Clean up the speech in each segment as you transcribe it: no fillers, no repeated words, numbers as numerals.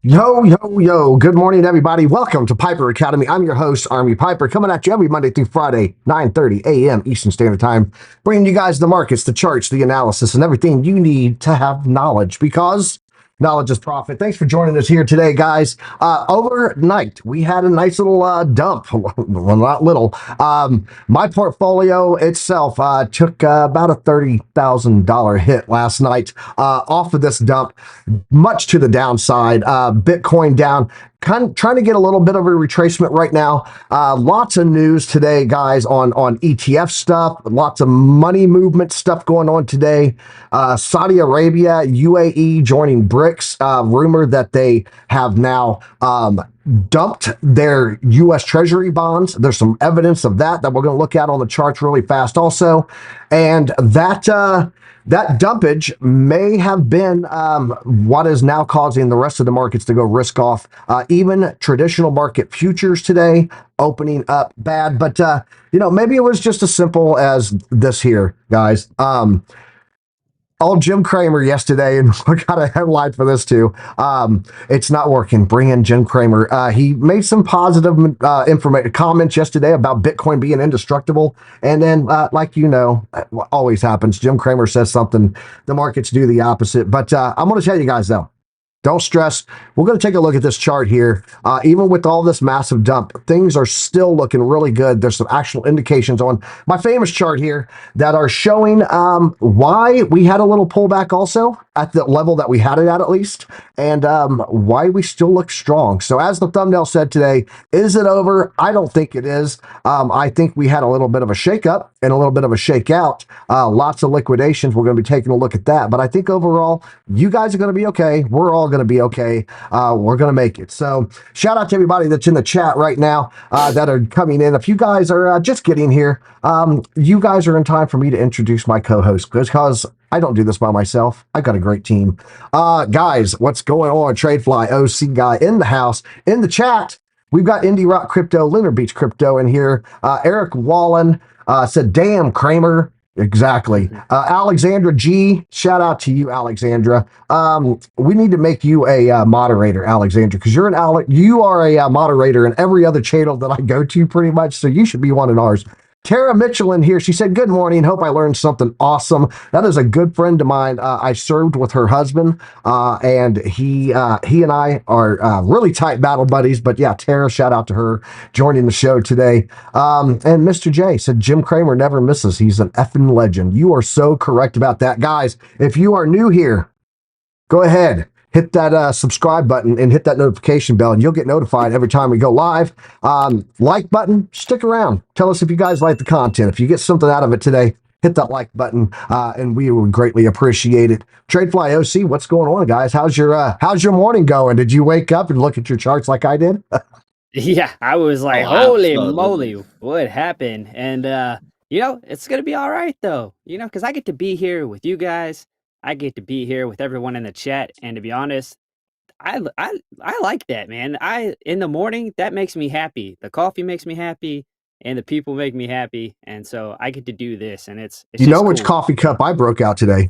Yo. Good morning, everybody. Welcome to Piper Academy. I'm your host, Army Piper, coming at you every Monday through Friday, 9:30 a.m. Eastern Standard Time, bringing you guys the markets, the charts, the analysis, and everything you need to have knowledge because knowledge is profit. Thanks for joining us here today, guys. Overnight, we had a nice little dump. Well, not little. My portfolio itself took about a $30,000 hit last night off of this dump, much to the downside. Bitcoin down, kind of trying to get a little bit of a retracement right now. Lots of news today, guys, on ETF stuff. Lots of money movement stuff going on today. Saudi Arabia, UAE joining BRICS. Rumor that they have now dumped their U.S. Treasury bonds. There's some evidence of that we're going to look at on the charts really fast also. And that dumpage may have been what is now causing the rest of the markets to go risk off. Even traditional market futures today opening up bad. But, maybe it was just as simple as this here, guys. Old Jim Cramer yesterday, and I got a headline for this too. It's not working. Bring in Jim Cramer. He made some positive comments yesterday about Bitcoin being indestructible, and then, what always happens, Jim Cramer says something, the markets do the opposite. But I'm going to tell you guys though, don't stress. We're going to take a look at this chart here. Even with all this massive dump, things are still looking really good. There's some actual indications on my famous chart here that are showing why we had a little pullback also at the level that we had it at least, and why we still look strong. So as the thumbnail said today, is it over? I don't think it is. I think we had a little bit of a shakeup and a little bit of a shakeout. Lots of liquidations. We're going to be taking a look at that. But I think overall, you guys are going to be okay. We're all going to be okay. We're going to make it. So shout out to everybody that's in the chat right now that are coming in. If you guys are just getting here, you guys are in time for me to introduce my co-host because I don't do this by myself. I got a great team. Guys, what's going on? Tradefly OC guy in the house. In the chat, we've got Indie Rock Crypto, Lunar Beach Crypto in here. Eric Wallen said, damn, Kramer. Exactly. Alexandra G, shout out to you, Alexandra. We need to make you a moderator, Alexandra, because you are a moderator in every other channel that I go to pretty much, so you should be one in ours. Tara Mitchell in here. She said, good morning. Hope I learned something awesome. That is a good friend of mine. I served with her husband, and he and I are really tight battle buddies. But yeah, Tara, shout out to her joining the show today. And Mr. J said, Jim Cramer never misses. He's an effing legend. You are so correct about that. Guys, if you are new here, go ahead. Hit that subscribe button and hit that notification bell, and you'll get notified every time we go live. Like button, stick around. Tell us if you guys like the content. If you get something out of it today, hit that like button, and we would greatly appreciate it. Tradefly OC, what's going on, guys? How's your morning going? Did you wake up and look at your charts like I did? Yeah, I was like, holy moly, what happened? And it's gonna be all right though, because I get to be here with you guys. I get to be here with everyone in the chat, and to be honest, I like that, man. In the morning, that makes me happy. The coffee makes me happy, and the people make me happy, and so I get to do this, and it's you know just which cool. coffee cup I broke out today?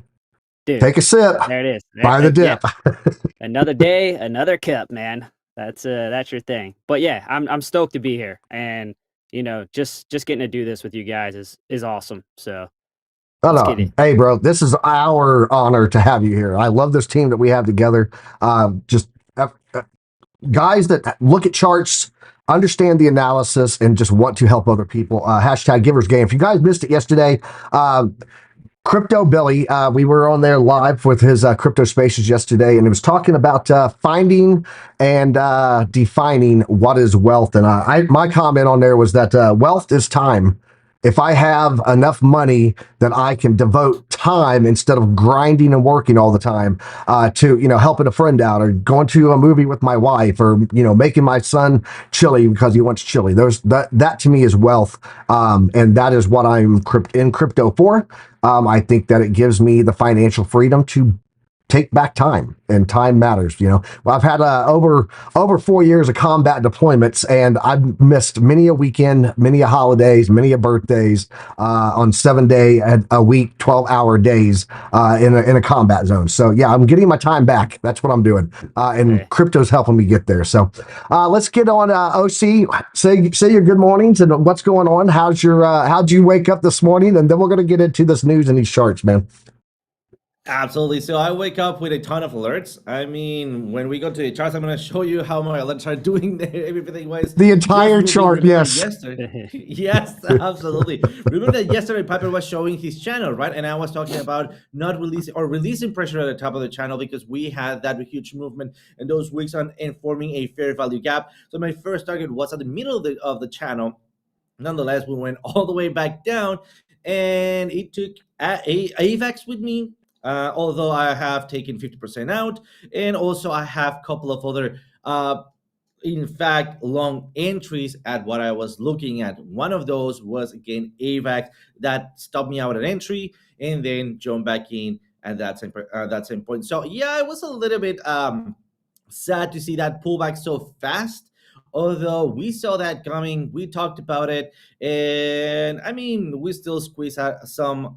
Dude, take a sip. There it is. Buy the dip. Yeah. Another day, another cup, man. That's your thing. But yeah, I'm stoked to be here, and just getting to do this with you guys is awesome. So. Hey, bro, this is our honor to have you here. I love this team that we have together. Guys that look at charts, understand the analysis, and just want to help other people. Hashtag Givers Game. If you guys missed it yesterday, Crypto Billy, we were on there live with his Crypto Spaces yesterday, and he was talking about finding and defining what is wealth. And my comment on there was that wealth is time. If I have enough money that I can devote time instead of grinding and working all the time to, helping a friend out or going to a movie with my wife or, making my son chili because he wants chili. That to me is wealth. And that is what I'm in crypto for. I think that it gives me the financial freedom to take back time, and time matters. Well, I've had over 4 years of combat deployments, and I've missed many a weekend, many a holidays, many a birthdays on 7-day a week, 12-hour days in a combat zone. So yeah, I'm getting my time back. That's what I'm doing, and crypto's helping me get there. So let's get on. OC, say your good mornings and what's going on. How'd you wake up this morning? And then we're going to get into this news and these charts, man. Absolutely. So I wake up with a ton of alerts. I mean, when we go to the charts, I'm going to show you how my alerts are doing there. Everything was the entire chart. Yes. Yesterday. Yes, absolutely. Remember that yesterday Piper was showing his channel, right? And I was talking about not releasing pressure at the top of the channel because we had that huge movement in those weeks on and forming a fair value gap. So my first target was at the middle of the channel. Nonetheless, we went all the way back down, and it took AVAX with me. Although I have taken 50% out, and also I have a couple of other, in fact, long entries at what I was looking at. One of those was, again, AVAX that stopped me out at entry and then jumped back in at that same point. So, yeah, I was a little bit sad to see that pullback so fast. Although we saw that coming, we talked about it, and I mean, we still squeeze out some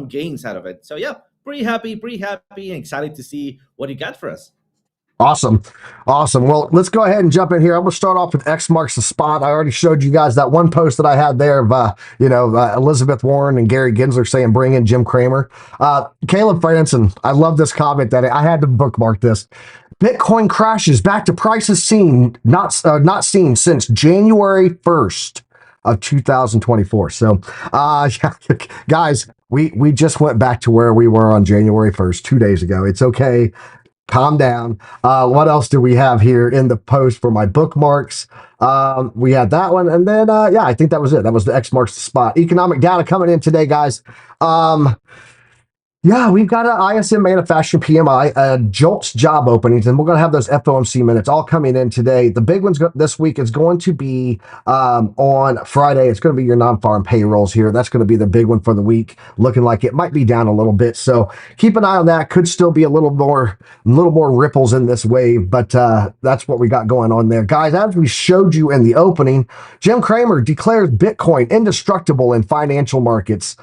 gains out of it. So, yeah. Pretty happy, and excited to see what you got for us. Awesome. Well, let's go ahead and jump in here. I'm going to start off with X marks the spot. I already showed you guys that one post that I had there of, Elizabeth Warren and Gary Gensler saying bring in Jim Cramer. Caleb Franson, I love this comment that I had to bookmark this. Bitcoin crashes back to prices not seen since January 1st of 2024. So, guys, we just went back to where we were on January 1st, 2 days ago. It's okay. Calm down. What else do we have here in the post for my bookmarks? We had that one. And then, I think that was it. That was the X marks the spot. Economic data coming in today, guys. We've got an ISM manufacturing PMI, JOLTS job openings, and we're going to have those FOMC minutes all coming in today. The big ones this week is going to be on Friday. It's going to be your non-farm payrolls here. That's going to be the big one for the week, looking like it might be down a little bit. So keep an eye on that. Could still be a little more ripples in this wave, but that's what we got going on there. Guys, as we showed you in the opening, Jim Cramer declares Bitcoin indestructible in financial markets.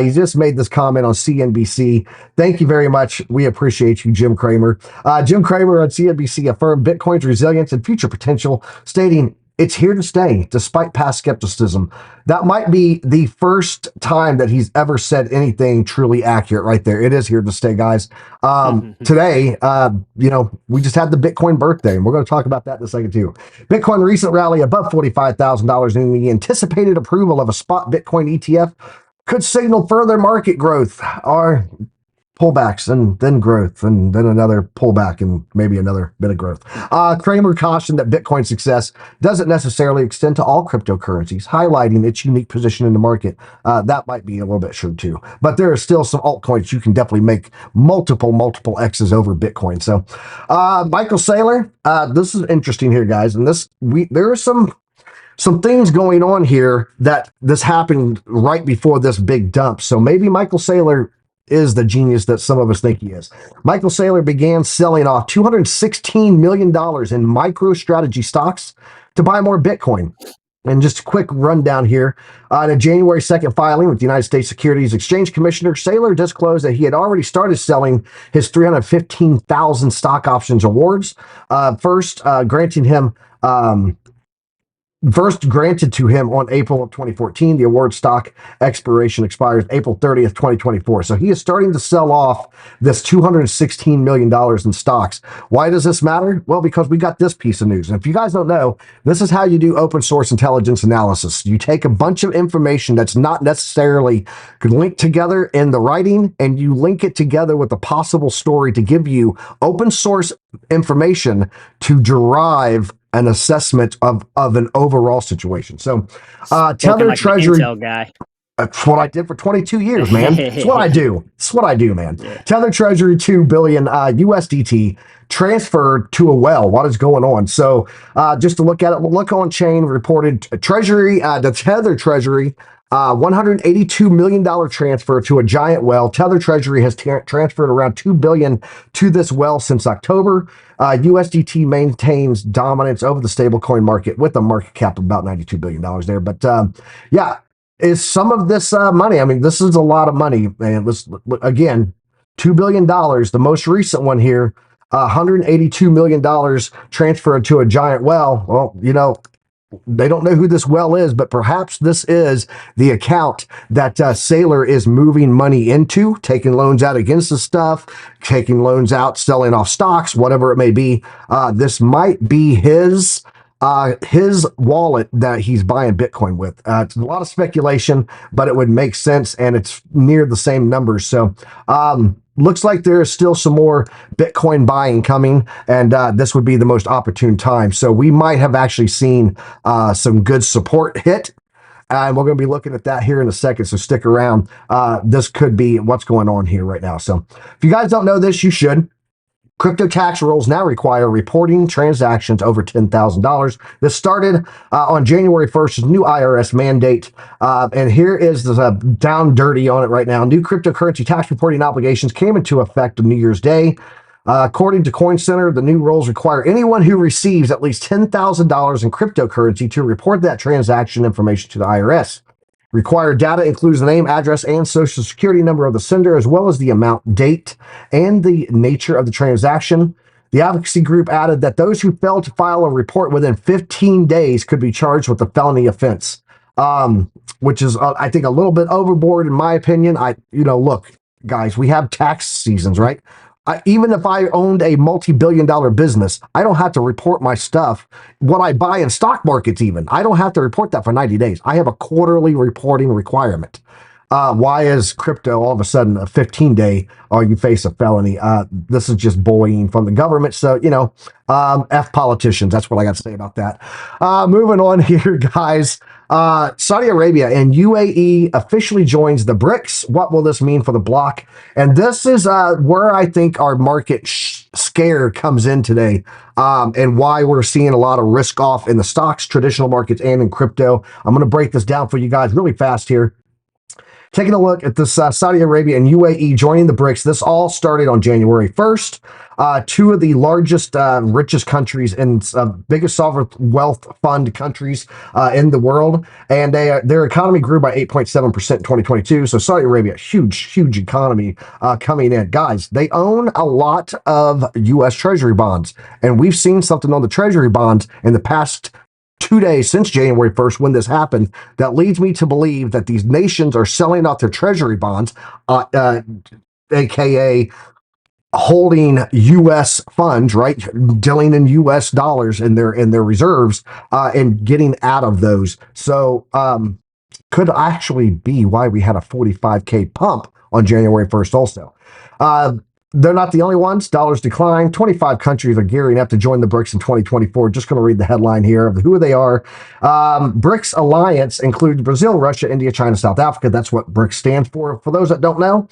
He just made this comment on CNBC. Thank you very much. We appreciate you, Jim Cramer. Jim Cramer on CNBC affirmed Bitcoin's resilience and future potential, stating it's here to stay despite past skepticism. That might be the first time that he's ever said anything truly accurate right there. It is here to stay, guys. Today, we just had the Bitcoin birthday, and we're going to talk about that in a second too. Bitcoin recent rally above $45,000 in the anticipated approval of a spot Bitcoin ETF could signal further market growth or pullbacks and then growth and then another pullback and maybe another bit of growth. Cramer cautioned that Bitcoin's success doesn't necessarily extend to all cryptocurrencies, highlighting its unique position in the market. That might be a little bit true too, but there are still some altcoins you can definitely make multiple X's over Bitcoin. So Michael Saylor, this is interesting here, guys. And there are some things going on here that this happened right before this big dump. So maybe Michael Saylor is the genius that some of us think he is. Michael Saylor began selling off $216 million in MicroStrategy stocks to buy more Bitcoin. And just a quick rundown here. In a January 2nd filing with the United States Securities Exchange Commissioner, Saylor disclosed that he had already started selling his 315,000 stock options awards. First granted to him on April of 2014. The award stock expiration expires April 30th, 2024. So he is starting to sell off this $216 million in stocks. Why does this matter? Well, because we got this piece of news. And if you guys don't know, this is how you do open source intelligence analysis. You take a bunch of information that's not necessarily linked together in the writing, and you link it together with a possible story to give you open source information to derive an assessment of an overall situation. So Tether like Treasury Intel guy. That's what I did for 22 years, man. It's what I do. It's what I do, man. Yeah. Tether Treasury 2 billion USDT transferred to a well. What is going on? So just to look at it, look on chain reported Treasury, the Tether Treasury $182 million transfer to a giant well. Tether Treasury has transferred around $2 billion to this well since October. USDT maintains dominance over the stablecoin market with a market cap of about $92 billion there. But yeah, is some of this money? I mean, this is a lot of money. And again, $2 billion. The most recent one here, $182 million transferred to a giant well. Well, you know, they don't know who this well is, but perhaps this is the account that Saylor is moving money into, taking loans out against the stuff, taking loans out, selling off stocks, whatever it may be. This might be his wallet that he's buying Bitcoin with. It's a lot of speculation, but it would make sense, and it's near the same numbers. So, looks like there is still some more Bitcoin buying coming, and this would be the most opportune time. So we might have actually seen some good support hit, and we're going to be looking at that here in a second, so stick around. This could be what's going on here right now. So if you guys don't know this, you should. Crypto tax rules now require reporting transactions over $10,000. This started on January 1st, new IRS mandate. And here is the down dirty on it right now. New cryptocurrency tax reporting obligations came into effect on New Year's Day. According to Coin Center, the new rules require anyone who receives at least $10,000 in cryptocurrency to report that transaction information to the IRS. Required data includes the name, address, and social security number of the sender, as well as the amount, date, and the nature of the transaction. The advocacy group added that those who failed to file a report within 15 days could be charged with a felony offense, which is, I think, a little bit overboard in my opinion. Look, guys, we have tax seasons, right? Even if I owned a multi-billion-dollar business, I don't have to report my stuff, what I buy in stock markets even. I don't have to report that for 90 days. I have a quarterly reporting requirement. Why is crypto all of a sudden a 15-day, or you face a felony? This is just bullying from the government. So, F politicians. That's what I got to say about that. Moving on here, guys. Saudi Arabia and UAE officially joins the BRICS. What will this mean for the bloc? And this is where I think our market scare comes in today, and why we're seeing a lot of risk off in the stocks, traditional markets, and in crypto. I'm going to break this down for you guys really fast here. Taking a look at this Saudi Arabia and UAE joining the BRICS. This all started on January 1st. Two of the largest, richest countries and biggest sovereign wealth fund countries in the world. And their economy grew by 8.7% in 2022. So Saudi Arabia, huge economy coming in. Guys, they own a lot of U.S. Treasury bonds. And we've seen something on the Treasury bonds in the past 2 days since January 1st when this happened that leads me to believe that these nations are selling out their treasury bonds, aka holding U.S. funds, right, dealing in U.S. dollars in their reserves, and getting out of those. So could actually be why we had a 45K pump on January 1st also. They're not the only ones. Dollars decline. 25 countries are gearing up to join the BRICS in 2024. Just going to read the headline here of who they are. BRICS Alliance includes Brazil, Russia, India, China, South Africa. That's what BRICS stands for those that don't know.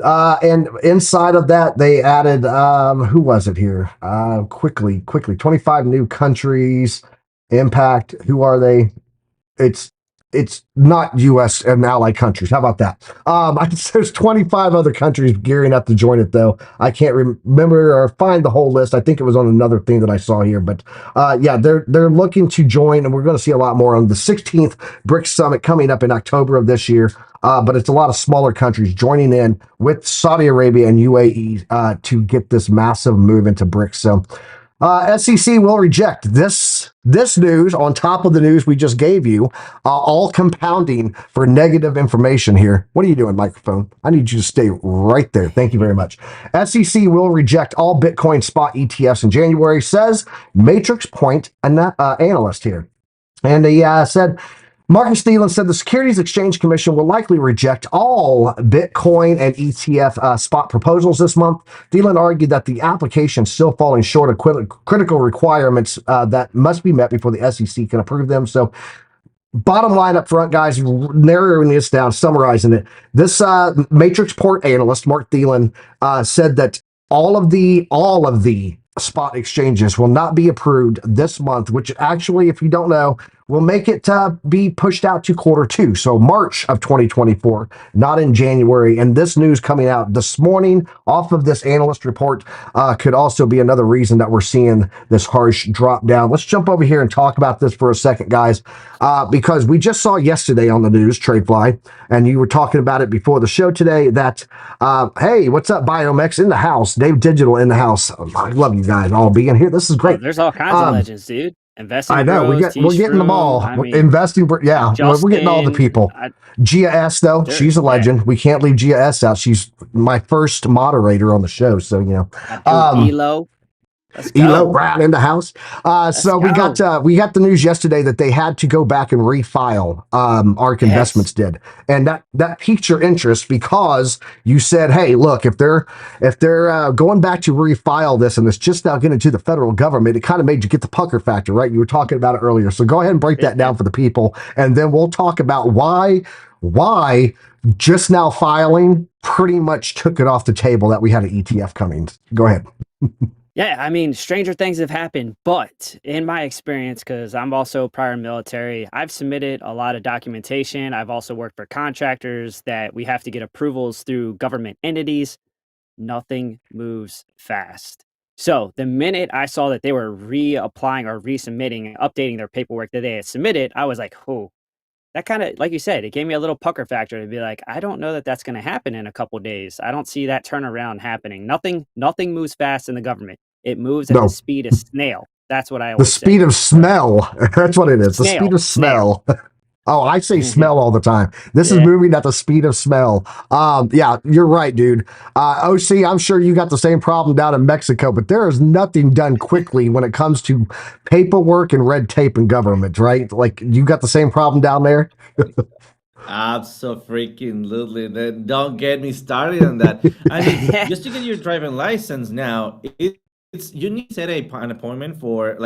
And inside of that, they added, who was it here? Quickly, 25 new countries. Impact. Who are they? It's not U.S. and allied countries. How about that? There's 25 other countries gearing up to join it, though. I can't remember or find the whole list. I think it was on another thing that I saw here. But yeah, they're looking to join, and we're going to see a lot more on the 16th BRICS Summit coming up in October of this year. But it's a lot of smaller countries joining in with Saudi Arabia and UAE to get this massive move into BRICS. So SEC will reject this news on top of the news we just gave you, all compounding for negative information here. What are you doing, microphone? I need you to stay right there. Thank you very much. SEC will reject all Bitcoin spot ETFs in January, says Matrix Point analyst here. And he said, Marcus Thielen said the Securities Exchange Commission will likely reject all Bitcoin and ETF spot proposals this month. Thielen argued that the application is still falling short of critical requirements that must be met before the SEC can approve them. So bottom line up front, guys, narrowing this down, summarizing it. This Matrix Port analyst, Mark Thielen, said that all of the spot exchanges will not be approved this month, which actually, if you don't know, will make it be pushed out to quarter two. So March of 2024, not in January. And this news coming out this morning off of this analyst report could also be another reason that we're seeing this harsh drop down. Let's jump over here and talk about this for a second, guys, because we just saw yesterday on the news, TradeFly, and you were talking about it before the show today, that, hey, what's up, Biomex in the house, Dave Digital in the house. I love you guys all being here. This is great. There's all kinds of legends, dude. Investing. I know Bros, we're getting them all. I mean, Investing, yeah, Justin, we're getting all the people. Gia S, though, she's a legend. Yeah. We can't leave Gia S out. She's my first moderator on the show, so you know. Elo. Elo right in the house. So we got the news yesterday that they had to go back and refile. ARK Investments did, and that piqued your interest because you said, "Hey, look, if they're going back to refile this, and it's just now getting to the federal government, it kind of made you get the pucker factor, right? You were talking about it earlier. So go ahead and break that down for the people, and then we'll talk about why just now filing pretty much took it off the table that we had an ETF coming. Go ahead." Yeah, I mean, stranger things have happened, but in my experience, because I'm also prior military, I've submitted a lot of documentation. I've also worked for contractors that we have to get approvals through government entities. Nothing moves fast. So the minute I saw that they were reapplying or resubmitting and updating their paperwork that they had submitted, I was like, oh, that kind of, like you said, it gave me a little pucker factor to be like, I don't know that that's going to happen in a couple of days. I don't see that turnaround happening. Nothing moves fast in the government. It moves at the speed of snail. That's what I always say. The speed of smell. That's what it is. The speed of smell. Oh, I say smell all the time. This is moving at the speed of smell. Yeah, you're right, dude. OC, I'm sure you got the same problem down in Mexico, but there is nothing done quickly when it comes to paperwork and red tape in government, right? Like, you got the same problem down there? Absolutely. Then don't get me started on that. I mean, just to get your driving license now, you need to set an appointment for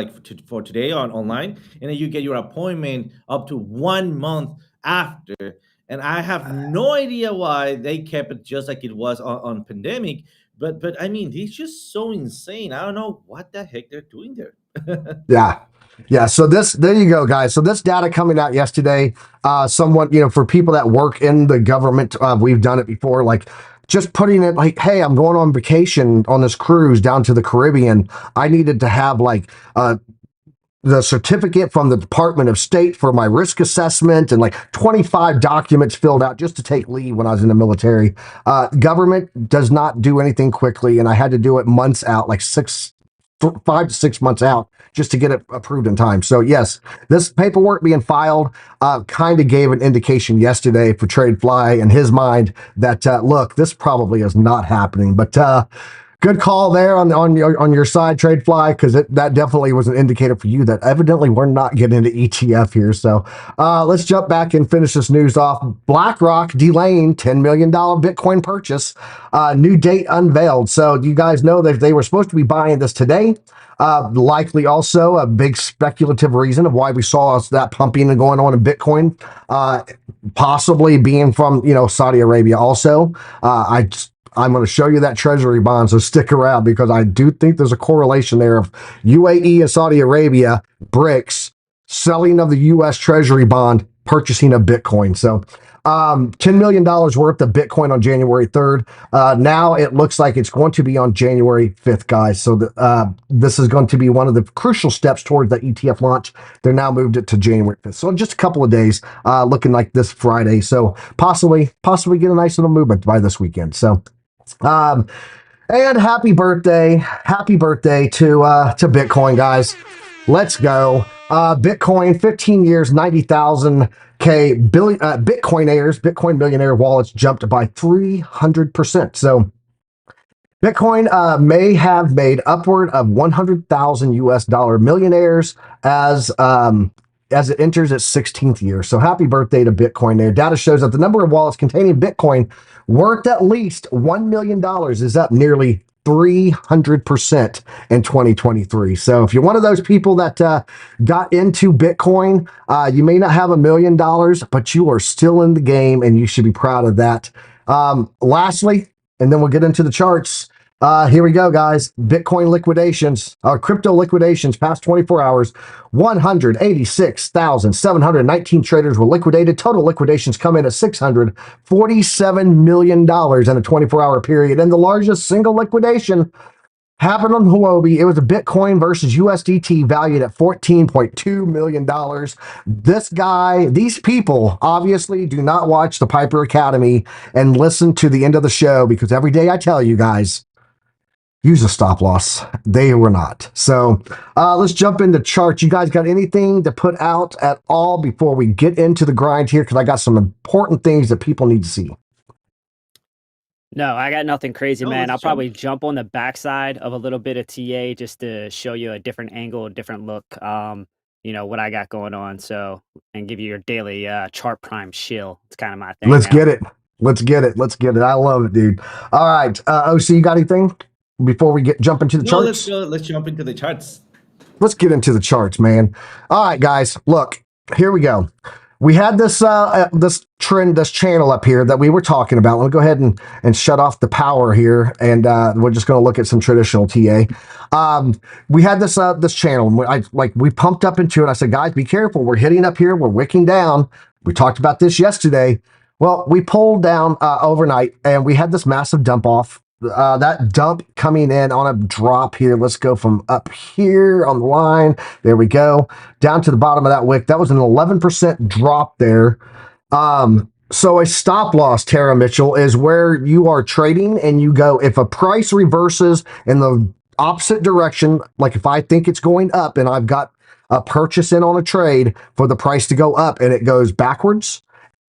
for today online, and then you get your appointment up to 1 month after. And I have no idea why they kept it just like it was on pandemic. But I mean, it's just so insane. I don't know what the heck they're doing there. Yeah. So there you go, guys. So this data coming out yesterday, somewhat, for people that work in the government, we've done it before, like just putting it like, hey, I'm going on vacation on this cruise down to the Caribbean. I needed to have the certificate from the Department of State for my risk assessment and 25 documents filled out just to take leave when I was in the military. Government does not do anything quickly, and I had to do it months out, 5 to 6 months out, just to get it approved in time. So yes, this paperwork being filed kind of gave an indication yesterday for TradeFly in his mind that look, this probably is not happening. But good call there on your side, TradeFly, because that definitely was an indicator for you that evidently we're not getting into ETF here. So let's jump back and finish this news off. BlackRock delaying $10 million Bitcoin purchase. New date unveiled. So you guys know that they were supposed to be buying this today. Likely also a big speculative reason of why we saw that pumping and going on in Bitcoin, possibly being from, Saudi Arabia also. I'm going to show you that treasury bond, so stick around because I do think there's a correlation there of UAE and Saudi Arabia, BRICS, selling of the U.S. treasury bond, purchasing of Bitcoin. So $10 million worth of Bitcoin on January 3rd. Now it looks like it's going to be on January 5th, guys. So this is going to be one of the crucial steps towards the ETF launch. They're now moved it to January 5th. So in just a couple of days, looking like this Friday. So possibly get a nice little movement by this weekend. So and happy birthday to Bitcoin, guys. Let's go. Bitcoin, 15 years, 90,000 Bitcoin millionaire wallets jumped by 300%. So Bitcoin may have made upward of 100,000 US dollar millionaires as it enters its 16th year. So happy birthday to Bitcoin there. Data shows that the number of wallets containing Bitcoin worth at least $1 million is up nearly 300% in 2023. So if you're one of those people that got into Bitcoin, you may not have $1 million, but you are still in the game and you should be proud of that. Lastly, and then we'll get into the charts. Here we go, guys. Bitcoin liquidations, crypto liquidations past 24 hours. 186,719 traders were liquidated. Total liquidations come in at $647 million in a 24-hour period. And the largest single liquidation happened on Huobi. It was a Bitcoin versus USDT valued at $14.2 million. These people obviously do not watch the Piper Academy and listen to the end of the show, because every day I tell you guys, use a stop loss. They were not. So let's jump into charts. You guys got anything to put out at all before we get into the grind here? Because I got some important things that people need to see. No, I got nothing crazy, man. I'll probably jump on the backside of a little bit of TA just to show you a different angle, a different look, what I got going on. So, and give you your daily chart prime shill. It's kind of my thing. Let's get it. Let's get it. I love it, dude. All right. OC, you got anything before we jump into the charts? Let's jump into the charts. Let's get into the charts, man. All right, guys. Look, here we go. We had this channel up here that we were talking about. Let me go ahead and shut off the power here, and we're just going to look at some traditional TA. We had this channel, and we pumped up into it. I said, guys, be careful. We're hitting up here. We're wicking down. We talked about this yesterday. Well, we pulled down overnight, and we had this massive dump off. That dump coming in on a drop here. Let's go from up here on the line. There we go. Down to the bottom of that wick. That was an 11% drop there. So a stop loss, Tara Mitchell, is where you are trading and you go, if a price reverses in the opposite direction, like if I think it's going up and I've got a purchase in on a trade for the price to go up and it goes backwards,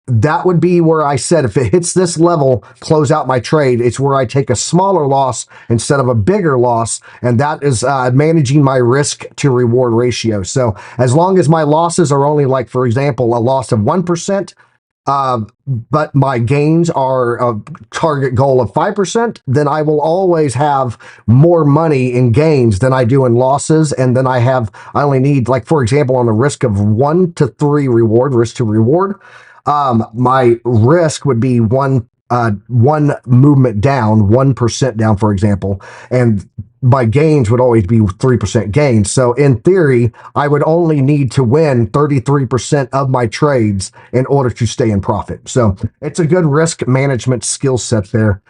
that would be where I said, if it hits this level, close out my trade. It's where I take a smaller loss instead of a bigger loss. And that is managing my risk to reward ratio. So as long as my losses are only, like, for example, a loss of 1%, but my gains are a target goal of 5%, then I will always have more money in gains than I do in losses. And then I only need, like, for example, on the risk of 1 to 3 risk to reward, my risk would be one movement down, 1% down, for example, and my gains would always be 3% gains. So in theory, I would only need to win 33% of my trades in order to stay in profit. So it's a good risk management skill set there.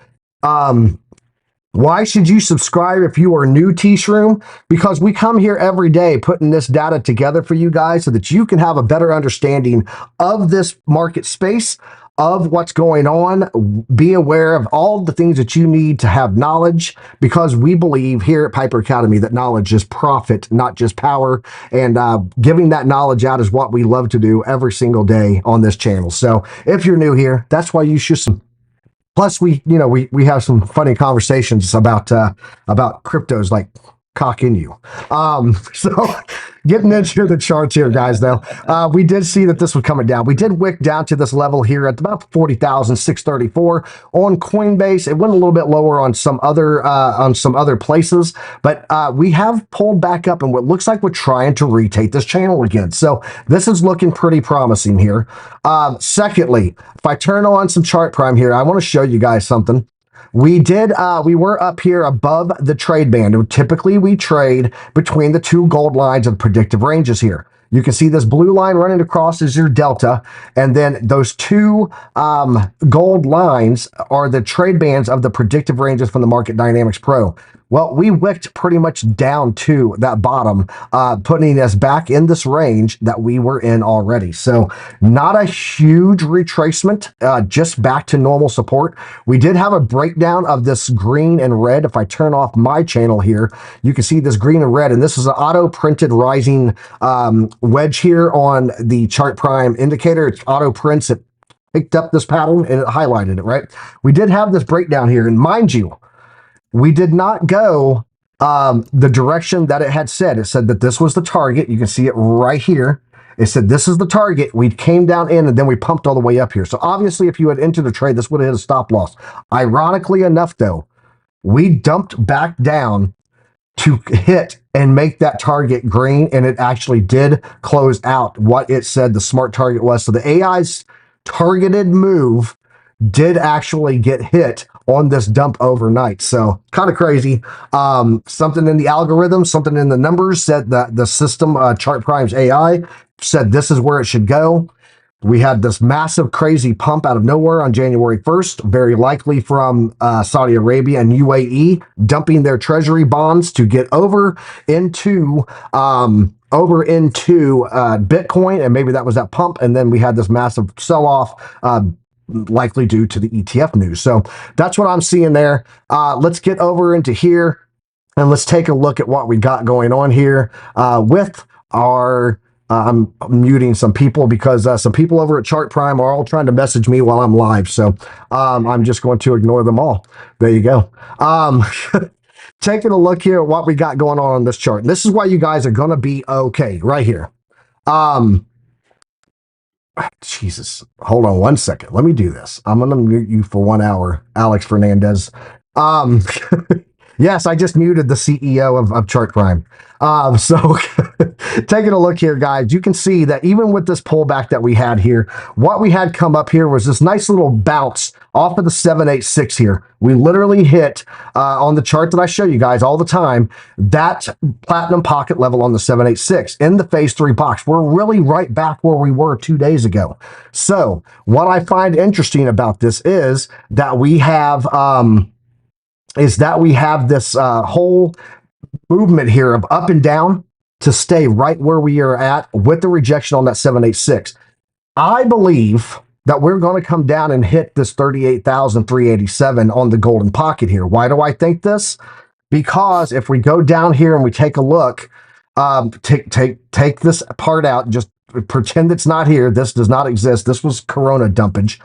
Why should you subscribe if you are new, T-Shroom? Because we come here every day putting this data together for you guys so that you can have a better understanding of this market space, of what's going on. Be aware of all the things that you need to have knowledge, because we believe here at Piper Academy that knowledge is profit, not just power. And giving that knowledge out is what we love to do every single day on this channel. So if you're new here, that's why you should. Plus, we have some funny conversations about cryptos like cock in you. So getting into the charts here, guys, though, we did see that this was coming down. We did wick down to this level here at about 40,634 on Coinbase. It went a little bit lower on some other places, but we have pulled back up, and what looks like we're trying to retake this channel again. So this is looking pretty promising here. Secondly, if I turn on some chart prime here, I want to show you guys something. We were up here above the trade band. Typically, we trade between the two gold lines of predictive ranges here. You can see this blue line running across is your delta, and then those two gold lines are the trade bands of the predictive ranges from the Market Dynamics Pro. Well, we wicked pretty much down to that bottom, putting us back in this range that we were in already. So not a huge retracement, just back to normal support. We did have a breakdown of this green and red. If I turn off my channel here, you can see this green and red, and this is an auto-printed rising wedge here on the chart prime indicator. It's auto prints. It picked up this pattern and it highlighted it, right? We did have this breakdown here, and mind you, we did not go the direction that it had said. It said that this was the target. You can see it right here. It said this is the target. We came down in, and then we pumped all the way up here. So obviously, if you had entered the trade, this would have hit a stop loss. Ironically enough, though, we dumped back down to hit and make that target green, and it actually did close out what it said the smart target was. So the AI's targeted move did actually get hit on this dump overnight. So kind of crazy. Something in the algorithm, something in the numbers said that the system, Chart Prime's AI, said this is where it should go. We had this massive, crazy pump out of nowhere on January 1st, very likely from Saudi Arabia and UAE dumping their treasury bonds to get over into Bitcoin, and maybe that was that pump. And then we had this massive sell-off, likely due to the ETF news. So that's what I'm seeing there. Let's get over into here and let's take a look at what we got going on here with our. I'm muting some people because some people over at Chart Prime are all trying to message me while I'm live. So I'm just going to ignore them all. There you go. Taking a look here at what we got going on this chart. And this is why you guys are going to be okay right here. Jesus, hold on one second. Let me do this. I'm going to mute you for 1 hour, Alex Fernandez. Yes, I just muted the CEO of Chart Prime. So taking a look here, guys, you can see that even with this pullback that we had here, what we had come up here was this nice little bounce off of the 786 here. We literally hit on the chart that I show you guys all the time, that platinum pocket level on the 786 in the phase 3 box. We're really right back where we were 2 days ago. So what I find interesting about this is that we have this whole movement here of up and down to stay right where we are at with the rejection on that 786. I believe that we're going to come down and hit this 38,387 on the golden pocket here. Why do I think this? Because if we go down here and we take a look, take this part out, just pretend it's not here. This does not exist. This was Corona dumpage.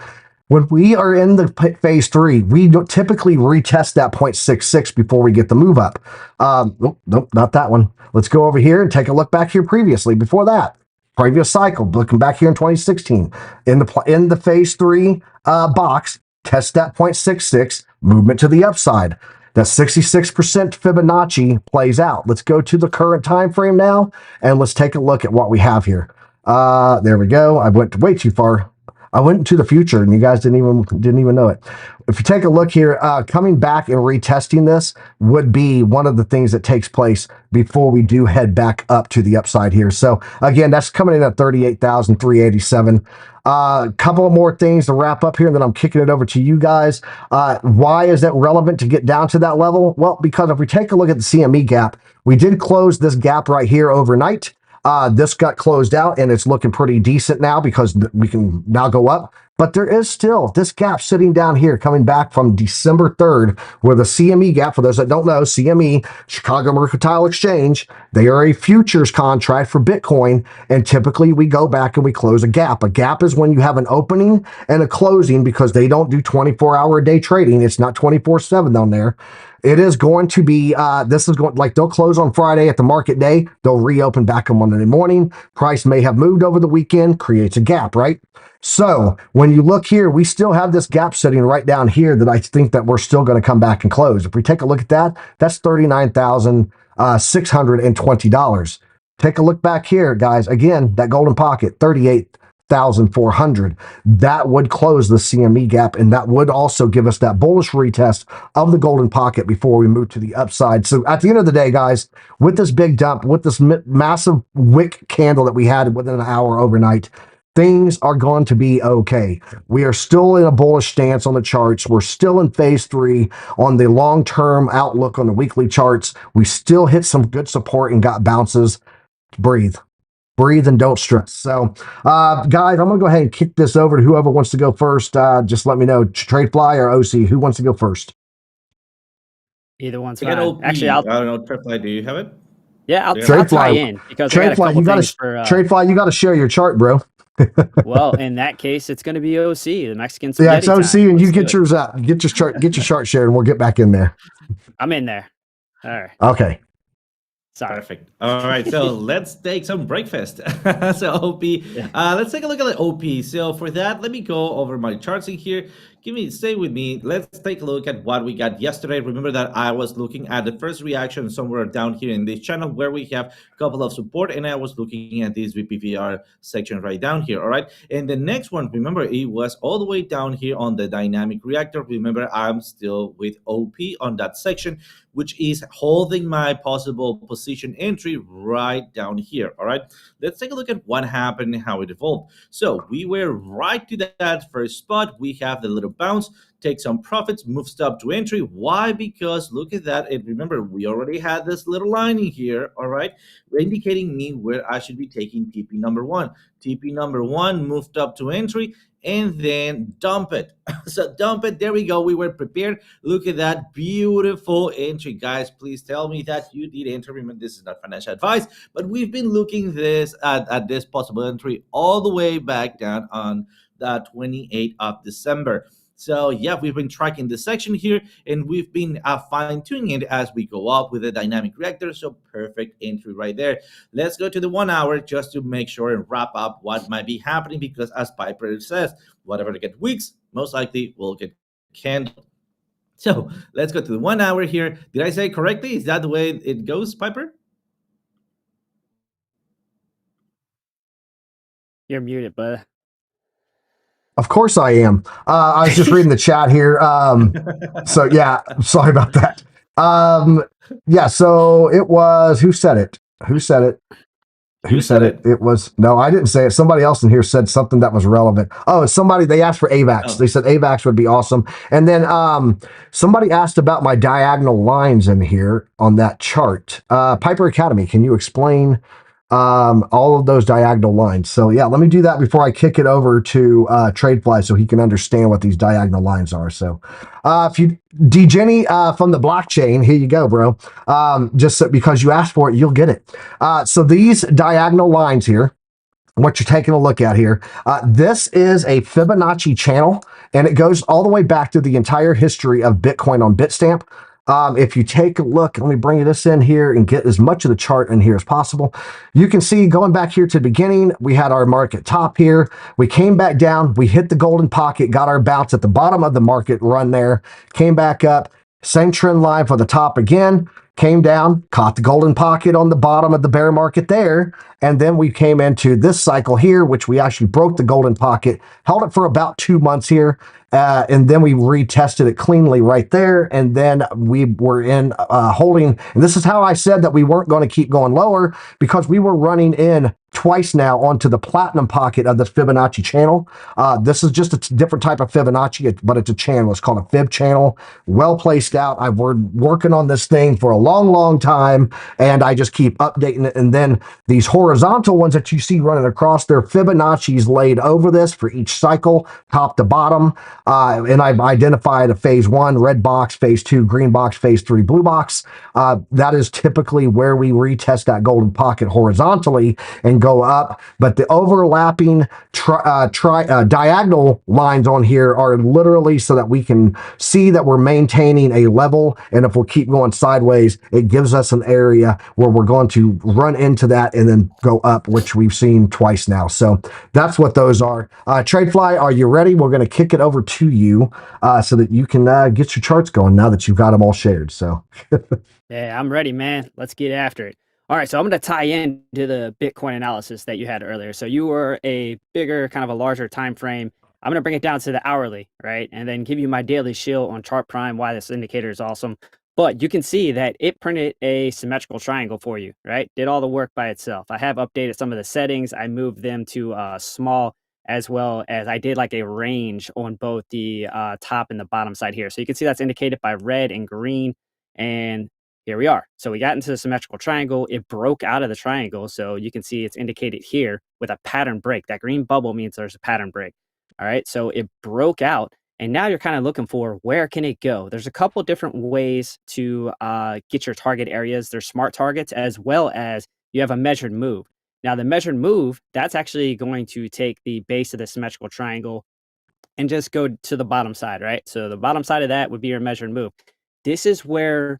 When we are in the phase 3, we don't typically retest that 0.66 before we get the move up. Nope, not that one. Let's go over here and take a look back here previously. Before that, previous cycle, looking back here in 2016, in the phase 3 box, test that 0.66, movement to the upside. That 66% Fibonacci plays out. Let's go to the current time frame now, and let's take a look at what we have here. There we go. I went way too far. I went into the future, and you guys didn't even know it. If you take a look here, coming back and retesting this would be one of the things that takes place before we do head back up to the upside here. So again, that's coming in at 38,387. A couple of more things to wrap up here, and then I'm kicking it over to you guys. Why is that relevant to get down to that level? Well, because if we take a look at the CME gap, we did close this gap right here overnight. This got closed out and it's looking pretty decent now because we can now go up. But there is still this gap sitting down here coming back from December 3rd, where the CME gap, for those that don't know, CME, Chicago Mercantile Exchange, they are a futures contract for Bitcoin. And typically we go back and we close a gap. A gap is when you have an opening and a closing because they don't do 24-hour a day trading. It's not 24/7 on there. It is going to be, this is going, like they'll close on Friday at the market day. They'll reopen back on Monday morning. Price may have moved over the weekend, creates a gap, right? So when you look here, we still have this gap sitting right down here that I think that we're still going to come back and close. If we take a look at that, that's $39,620. Take a look back here, guys. Again, that golden pocket, 38,400. That would close the CME gap, and that would also give us that bullish retest of the golden pocket before we move to the upside. So at the end of the day, guys, with this big dump, with this massive wick candle that we had within an hour overnight, things are going to be okay. We are still in a bullish stance on the charts. We're still in phase 3 on the long-term outlook on the weekly charts. We still hit some good support and got bounces. Breathe and don't stress. So, guys, I'm going to go ahead and kick this over to whoever wants to go first. Just let me know, Tradefly or OC, who wants to go first? Either one's fine. Actually, I don't know, Tradefly, do you have it? Yeah, I'll tie in because Tradefly, Tradefly, you got to share your chart, bro. Well, in that case, it's going to be OC, the Mexican spaghetti. Yeah, it's OC, and you get yours out. Get your chart shared, and we'll get back in there. I'm in there. All right. Okay. Sorry. Perfect. All right, so let's take some breakfast. So OP, let's take a look at the OP. So for that, let me go over my charts in here. Stay with me. Let's take a look at what we got yesterday. Remember that I was looking at the first reaction somewhere down here in this channel where we have a couple of support, and I was looking at this VPVR section right down here. All right. And the next one, remember, it was all the way down here on the dynamic reactor. Remember, I'm still with OP on that section, which is holding my possible position entry right down here. All right. Let's take a look at what happened and how it evolved. So we were right to that first spot. We have the little bounce, take some profits, move stop to entry. Why? Because look at that. And remember, we already had this little line in here, all right, indicating me where I should be taking TP number one. TP number one moved up to entry, and then dump it. So dump it. There we go. We were prepared. Look at that beautiful entry, guys. Please tell me that you did enter. Remember, this is not financial advice, but we've been looking this at this possible entry all the way back down on the 28th of December. So yeah, we've been tracking this section here, and we've been fine-tuning it as we go up with the dynamic reactor. So perfect entry right there. Let's go to the 1 hour just to make sure and wrap up what might be happening, because as Piper says, whatever get weeks, most likely will get candled. So let's go to the 1 hour here. Did I say it correctly? Is that the way it goes, Piper? You're muted, bud. Of course I am. I was just reading the chat here. So yeah, sorry about that. Yeah, so it was, who said it? Who said it? Who said it? It was, no, I didn't say it. Somebody else in here said something that was relevant. Oh, somebody, they asked for AVAX. Oh. They said AVAX would be awesome. And then somebody asked about my diagonal lines in here on that chart. Piper Academy, can you explain all of those diagonal lines? So yeah, let me do that before I kick it over to TradeFly so he can understand what these diagonal lines are. So if you, D Jenny from the blockchain, here you go, bro. Just so, because you asked for it, you'll get it. So these diagonal lines here, what you're taking a look at here, this is a Fibonacci channel, and it goes all the way back to the entire history of Bitcoin on Bitstamp. If you take a look, let me bring this in here and get as much of the chart in here as possible. You can see going back here to the beginning, we had our market top here. We came back down, we hit the golden pocket, got our bounce at the bottom of the market run there, came back up, same trend line for the top again, came down, caught the golden pocket on the bottom of the bear market there, and then we came into this cycle here, which we actually broke the golden pocket, held it for about 2 months here, and then we retested it cleanly right there, and then we were in holding, and this is how I said that we weren't going to keep going lower, because we were running in twice now onto the platinum pocket of the Fibonacci channel. This is just a different type of Fibonacci, but it's a channel. It's called a Fib channel. Well placed out. I've been working on this thing for a long time, and I just keep updating it. And then these horizontal ones that you see running across, they're Fibonacci's laid over this for each cycle, top to bottom. And I've identified a phase 1, red box, phase 2, green box, phase 3, blue box. That is typically where we retest that golden pocket horizontally and go up, but the overlapping diagonal lines on here are literally so that we can see that we're maintaining a level, and if we'll keep going sideways, it gives us an area where we're going to run into that and then go up, which we've seen twice now. So that's what those are. TradeFly, are you ready? We're going to kick it over to you so that you can get your charts going now that you've got them all shared. So yeah, I'm ready, man. Let's get after it. All right, so I'm going to tie in to the Bitcoin analysis that you had earlier. So you were a bigger, kind of a larger time frame. I'm going to bring it down to the hourly, right? And then give you my daily shield on Chart Prime, why this indicator is awesome. But you can see that it printed a symmetrical triangle for you, right? Did all the work by itself. I have updated some of the settings. I moved them to small, as well as I did like a range on both the top and the bottom side here. So you can see that's indicated by red and green. And here we are. So we got into the symmetrical triangle. It broke out of the triangle. So you can see it's indicated here with a pattern break. That green bubble means there's a pattern break. All right. So it broke out. And now you're kind of looking for where can it go? There's a couple different ways to get your target areas. There's smart targets, as well as you have a measured move. Now the measured move, that's actually going to take the base of the symmetrical triangle and just go to the bottom side, right? So the bottom side of that would be your measured move. This is where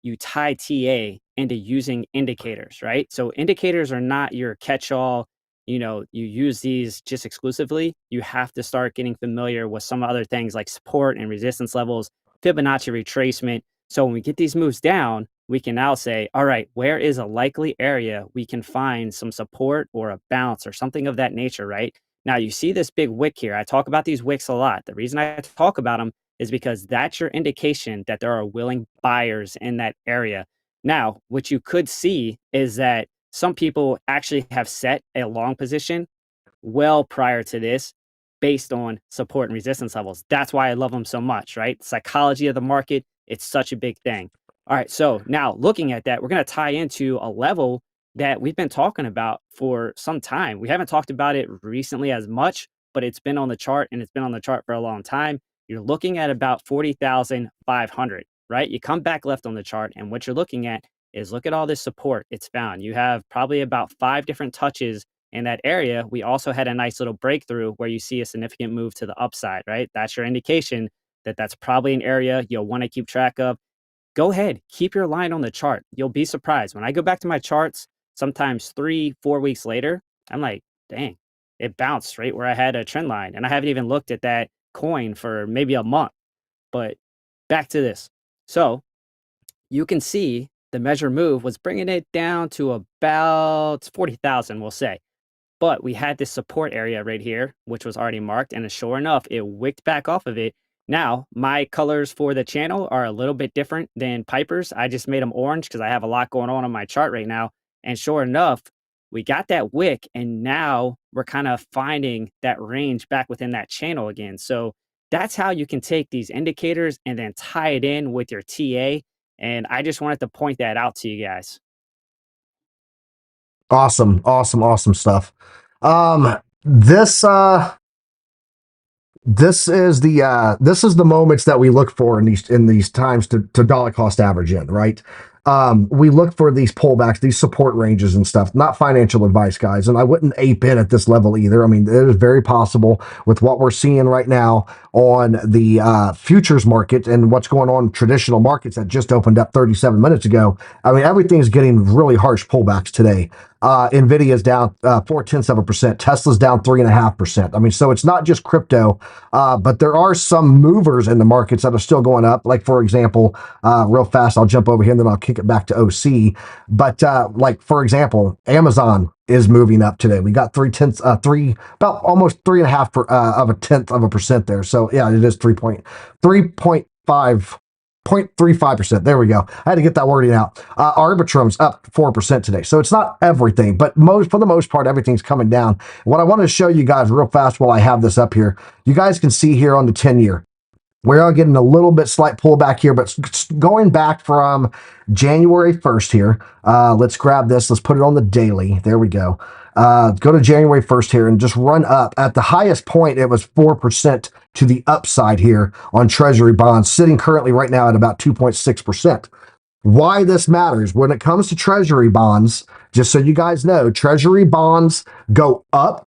you tie TA into using indicators, right? So indicators are not your catch-all, you use these just exclusively, you have to start getting familiar with some other things like support and resistance levels, Fibonacci retracement. So when we get these moves down, we can now say, all right, where is a likely area we can find some support or a bounce or something of that nature, right? Now you see this big wick here. I talk about these wicks a lot. The reason I talk about them is because that's your indication that there are willing buyers in that area. Now, what you could see is that some people actually have set a long position well prior to this based on support and resistance levels. That's why I love them so much, right? Psychology of the market, it's such a big thing. All right, so now looking at that, we're going to tie into a level that we've been talking about for some time. We haven't talked about it recently as much, but it's been on the chart and it's been on the chart for a long time. You're looking at about 40,500, right? You come back left on the chart, and what you're looking at is look at all this support it's found. You have probably about 5 different touches in that area. We also had a nice little breakthrough where you see a significant move to the upside, right? That's your indication that that's probably an area you'll want to keep track of. Go ahead, keep your line on the chart. You'll be surprised. When I go back to my charts, sometimes 3-4 weeks later, I'm like, dang, it bounced right where I had a trend line. And I haven't even looked at that coin for maybe a month. But back to this. So you can see the measure move was bringing it down to about 40,000, we'll say. But we had this support area right here, which was already marked. And sure enough, it wicked back off of it. Now, my colors for the channel are a little bit different than Piper's. I just made them orange because I have a lot going on my chart right now. And sure enough, we got that wick, and now we're kind of finding that range back within that channel again. So that's how you can take these indicators and then tie it in with your TA. And I just wanted to point that out to you guys. Awesome stuff. This is the moments that we look for in these times to dollar cost average in, right? We look for these pullbacks, these support ranges and stuff. Not financial advice, guys, and I wouldn't ape in at this level either. I mean, it is very possible with what we're seeing right now on the futures market and what's going on in traditional markets that just opened up 37 minutes ago. I mean, everything's getting really harsh pullbacks today. Nvidia's down 0.4%. Tesla's down 3.5%. I mean, so it's not just crypto, but there are some movers in the markets that are still going up. Like, for example, real fast, I'll jump over here and then I'll kick it back to OC. But like, for example, Amazon is moving up today. We got about almost 3.5% there. So yeah, it is 0.35%. There we go. I had to get that wording out. Arbitrum's up 4% today. So it's not everything, but for the most part, everything's coming down. What I want to show you guys real fast while I have this up here, you guys can see here on the 10-year, we're getting a little bit slight pullback here, but going back from January 1st here, let's grab this. Let's put it on the daily. There we go. Go to January 1st here and just run up. At the highest point, it was 4% to the upside here on Treasury bonds, sitting currently right now at about 2.6%. Why this matters, when it comes to Treasury bonds, just so you guys know, Treasury bonds go up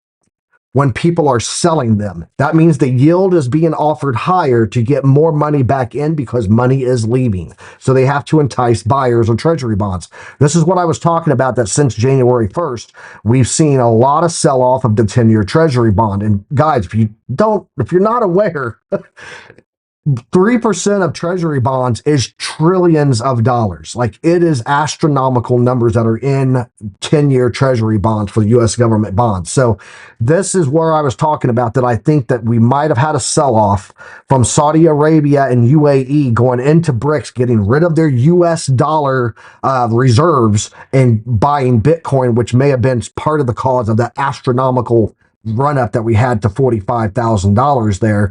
when people are selling them. That means the yield is being offered higher to get more money back in because money is leaving. So they have to entice buyers on Treasury bonds. This is what I was talking about, that since January 1st, we've seen a lot of sell-off of the 10-year Treasury bond. And guys, if you're not aware, 3% of Treasury bonds is trillions of dollars. Like, it is astronomical numbers that are in 10-year Treasury bonds for the U.S. government bonds. So this is where I was talking about that I think that we might have had a sell-off from Saudi Arabia and UAE going into BRICS, getting rid of their U.S. dollar reserves and buying Bitcoin, which may have been part of the cause of that astronomical run up that we had to $45,000 there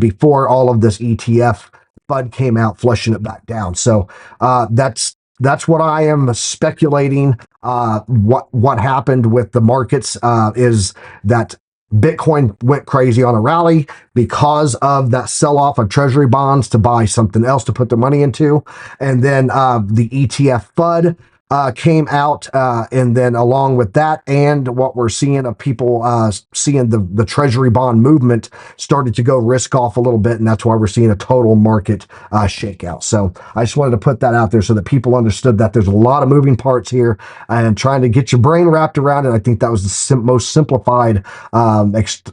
before all of this ETF FUD came out, flushing it back down. So that's what I am speculating. What happened with the markets is that Bitcoin went crazy on a rally because of that sell-off of Treasury bonds to buy something else to put the money into, and then the ETF FUD came out, and then along with that, and what we're seeing of people seeing the treasury bond movement started to go risk off a little bit, and that's why we're seeing a total market shakeout. So I just wanted to put that out there so that people understood that there's a lot of moving parts here, and trying to get your brain wrapped around it. I think that was the most simplified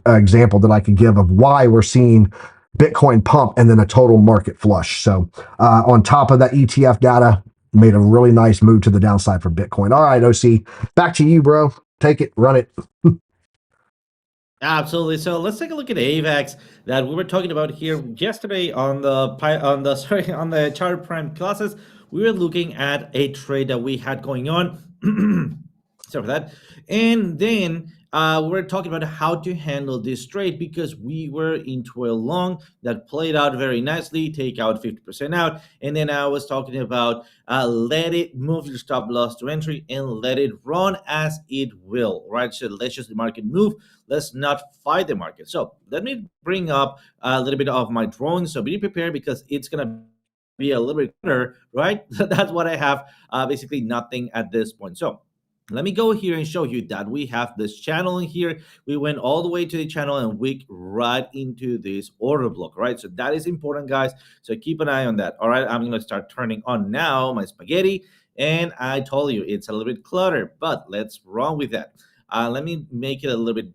example that I could give of why we're seeing Bitcoin pump and then a total market flush. So on top of that ETF data, made a really nice move to the downside for Bitcoin. All right, OC, back to you, bro. Take it, run it. Absolutely. So let's take a look at AVAX that we were talking about here yesterday on the Chart Prime classes. We were looking at a trade that we had going on. Sorry for that. And then we're talking about how to handle this trade because we were into a long that played out very nicely, take out 50% out. And then I was talking about let it move your stop loss to entry and let it run as it will, right? So let's just the market move. Let's not fight the market. So let me bring up a little bit of my drawing. So be prepared because it's going to be a little bit better, right? That's what I have, basically nothing at this point. So let me go here and show you that we have this channel in here. We went all the way to the channel and we right into this order block, right? So that is important, guys. So keep an eye on that. All right, I'm going to start turning on now my spaghetti. And I told you it's a little bit cluttered, but let's run with that. Let me make it a little bit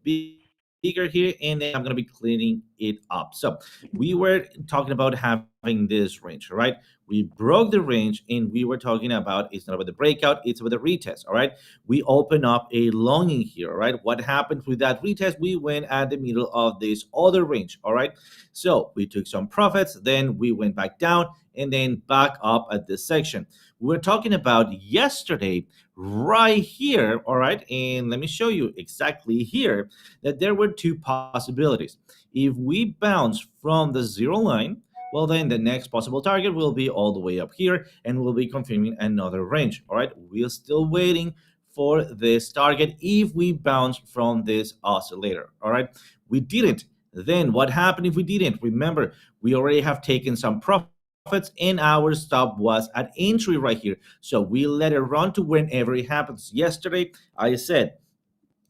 bigger here, and then I'm going to be cleaning it up. So we were talking about having this range, right? We broke the range, and we were talking about it's not about the breakout, it's about the retest, all right? We open up a long in here, all right? What happened with that retest? We went at the middle of this other range, all right? So we took some profits, then we went back down, and then back up at this section. We were talking about yesterday right here, all right? And let me show you exactly here that there were two possibilities. If we bounce from the zero line, well, then the next possible target will be all the way up here and we'll be confirming another range, all right? We're still waiting for this target if we bounce from this oscillator, all right? We didn't. Then what happened if we didn't? Remember, we already have taken some profits and our stop was at entry right here. So we let it run to whenever it happens. Yesterday, I said,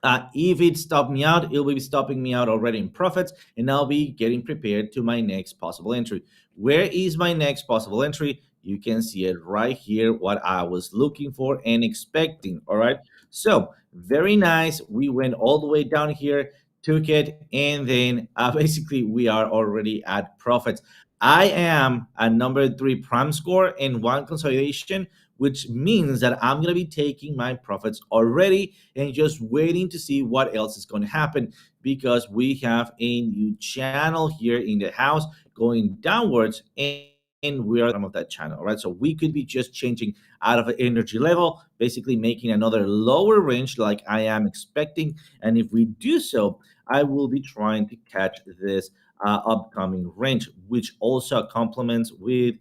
if it stopped me out, it will be stopping me out already in profits, and I'll be getting prepared to my next possible entry. Where is my next possible entry? You can see it right here, what I was looking for and expecting, all right? So very nice. We went all the way down here, took it, and then basically we are already at profits. I am a number 3 prime score in one consolidation, which means that I'm going to be taking my profits already and just waiting to see what else is going to happen because we have a new channel here in the house going downwards and we are at the bottom of that channel, right? So we could be just changing out of an energy level, basically making another lower range like I am expecting. And if we do so, I will be trying to catch this upcoming range, which also complements with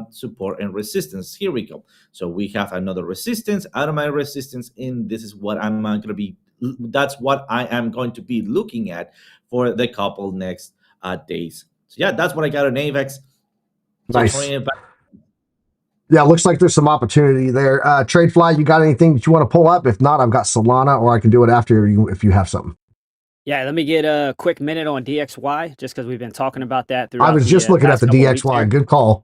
support and resistance. Here we go. So we have another resistance out of my resistance, and this is what I'm going to be. That's what I am going to be looking at for the couple next days. So yeah, that's what I got on AVAX. Nice. Yeah, looks like there's some opportunity there. TradeFly, you got anything that you want to pull up? If not, I've got Solana, or I can do it after you if you have something. Yeah, let me get a quick minute on DXY, just because we've been talking about that throughout. I was just looking at the DXY. Good call.